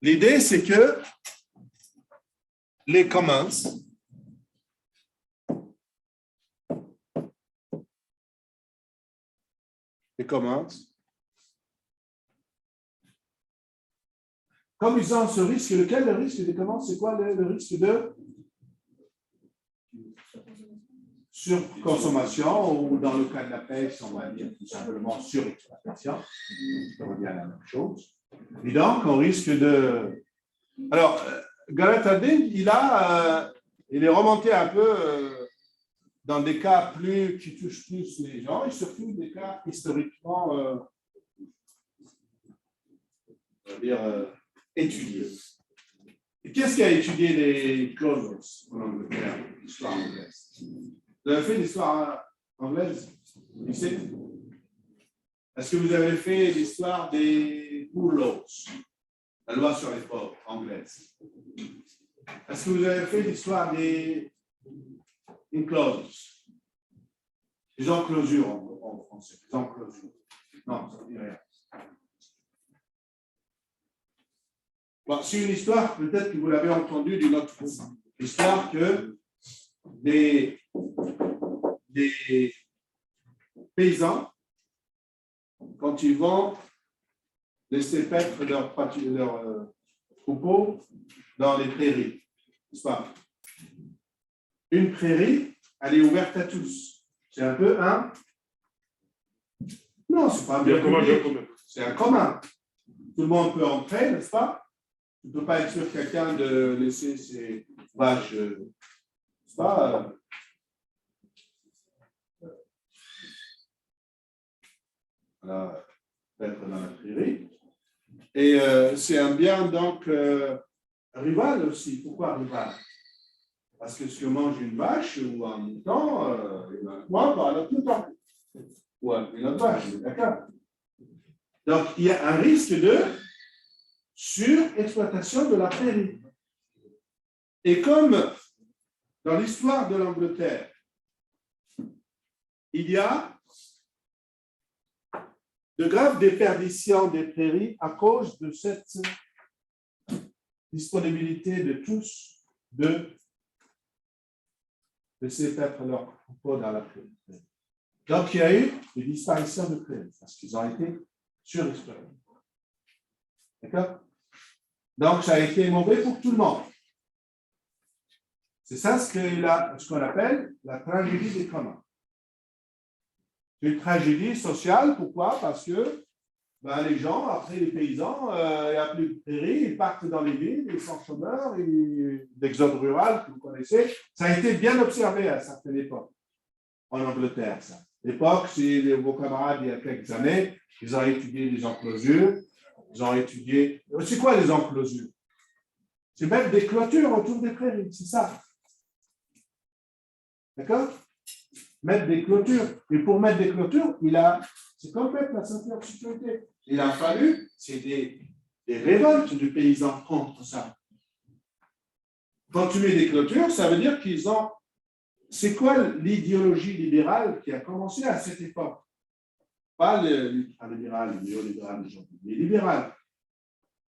L'idée, c'est que les commons comme ils ont ce risque, lequel le risque des commons, c'est quoi le risque de surconsommation ou dans le cas de la pêche, on va dire tout simplement surexploitation, ça revient à la même chose. Et donc, on risque de Alors, Gareth Hardin, il est remonté un peu dans des cas qui touchent plus les gens et surtout des cas historiquement on va dire, étudiés. Et qu'est-ce qui a étudié les Closers en Angleterre, l'histoire anglaise? Vous avez fait l'histoire anglaise au lycée? Est-ce que vous avez fait l'histoire des Poor Laws, la loi sur les pauvres anglaise? Est-ce que vous avez fait l'histoire des enclosures? Les enclosures en français. Les enclosures. Non, ça ne dit rien. Bon, c'est une histoire, peut-être que vous l'avez entendue d'une autre façon. L'histoire que des paysans, quand ils vont laisser paître leurs troupeaux dans les prairies, n'est-ce pas? Une prairie, elle est ouverte à tous. C'est un peu un... Non, c'est pas un bien commun. C'est un commun. Tout le monde peut entrer, n'est-ce pas? Tu ne peux pas être sûr quelqu'un de laisser ses vaches, n'est-ce pas? Voilà, être dans la prairie. Et c'est un bien donc rival aussi. Pourquoi rival? Parce que si on mange une vache ou un mouton, moi, par un autre temps. Ou une autre vache, d'accord? Donc, il y a un risque de surexploitation de la prairie. Et comme dans l'histoire de l'Angleterre, il y a de graves déperditions des prairies à cause de cette disponibilité de tous de laisser paître leur troupeau dans la prairie. Donc, il y a eu des disparitions de prairies parce qu'ils ont été surexploités. D'accord? Donc, ça a été mauvais pour tout le monde. C'est ça ce qu'on appelle la tragédie des communs. C'est une tragédie sociale. Pourquoi? Parce que les gens, après les paysans, il n'y a plus de prairies, ils partent dans les villes, ils sont chômeurs, d'exode rural, que vous connaissez. Ça a été bien observé à certaines époques en Angleterre. Ça. L'époque, c'est vos camarades, il y a quelques années, ils ont étudié les enclosures. Ils ont étudié. C'est quoi les enclosures? C'est mettre des clôtures autour des prairies, c'est ça. D'accord? Mettre des clôtures. Et pour mettre des clôtures, c'est comme mettre la ceinture de sécurité. Il a fallu, c'est des révoltes de paysans contre ça. Quand tu mets des clôtures, ça veut dire qu'ils ont. C'est quoi l'idéologie libérale qui a commencé à cette époque? Pas l'ultralibéral, le néolibéral, les libérales.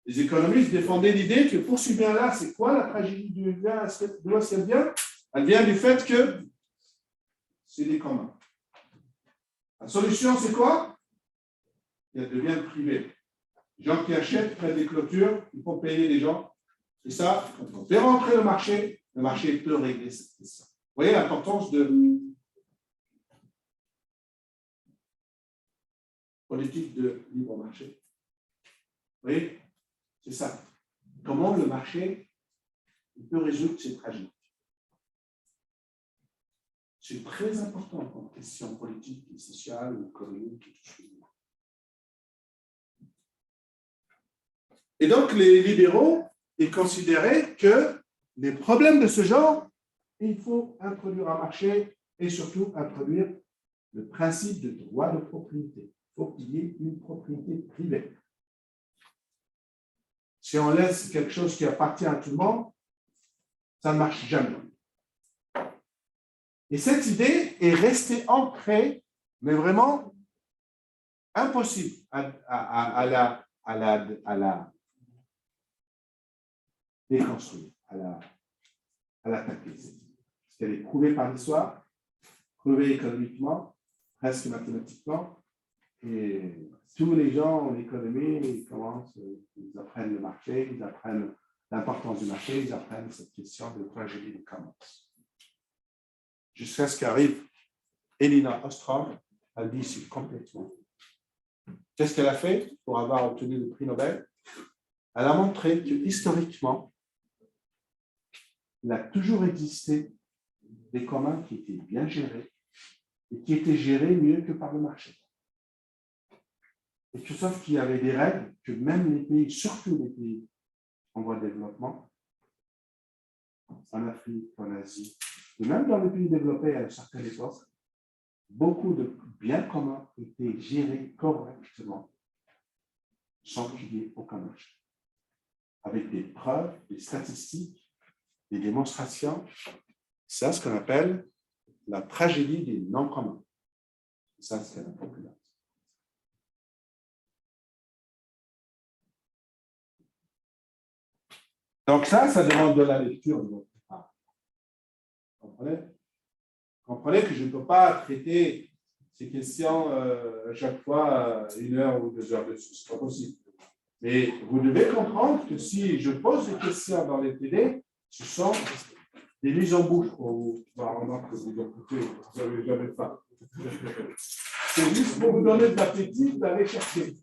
Les économistes défendaient l'idée que pour ce bien-là, c'est quoi la tragédie du bien? D'où est-ce qu'elle vient? Elle vient du fait que c'est des communs. La solution, c'est quoi? Il y a des biens privés. Les gens qui achètent prennent des clôtures, il faut payer les gens. Et ça, quand on fait rentrer le marché peut régler cette question. Vous voyez l'importance de politique de libre marché. Vous voyez, c'est ça. Comment le marché peut résoudre ces tragédies. C'est très important comme question politique et sociale ou économique. Et donc, les libéraux, ils considéraient que les problèmes de ce genre, il faut introduire un marché et surtout introduire le principe de droit de propriété. Il faut qu'il y ait une propriété privée. Si on laisse quelque chose qui appartient à tout le monde, ça ne marche jamais. Et cette idée est restée ancrée, mais vraiment impossible à la déconstruire, à l'attaquer. Parce qu'elle est prouvée par l'histoire, prouvée économiquement, presque mathématiquement, et tous les gens en économie, ils apprennent le marché, ils apprennent l'importance du marché, ils apprennent cette question de tragédie de commons. Jusqu'à ce qu'arrive Elinor Ostrom, elle dit c'est complètement. Qu'est-ce qu'elle a fait pour avoir obtenu le prix Nobel? Elle a montré que historiquement, il a toujours existé des communs qui étaient bien gérés et qui étaient gérés mieux que par le marché. Et tout sauf qu'il y avait des règles que même les pays, surtout les pays en voie de développement, en Afrique, en Asie, et même dans les pays développés à une certaine époque, beaucoup de biens communs étaient gérés correctement sans qu'il y ait aucun marché. Avec des preuves, des statistiques, des démonstrations. C'est ce qu'on appelle la tragédie des non-communs. Ça, c'est la popularité. Donc ça demande de la lecture de votre part. Comprenez que je ne peux pas traiter ces questions à chaque fois 1 heure ou 2 heures dessus. Ce n'est pas possible. Mais vous devez comprendre que si je pose des questions dans les TD, ce sont des mises en bouche pour vous. Remarque que vous n'avez jamais faim. C'est juste pour vous donner de l'appétit d'aller chercher.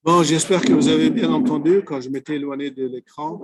Bon, j'espère que vous avez bien entendu quand je m'étais éloigné de l'écran.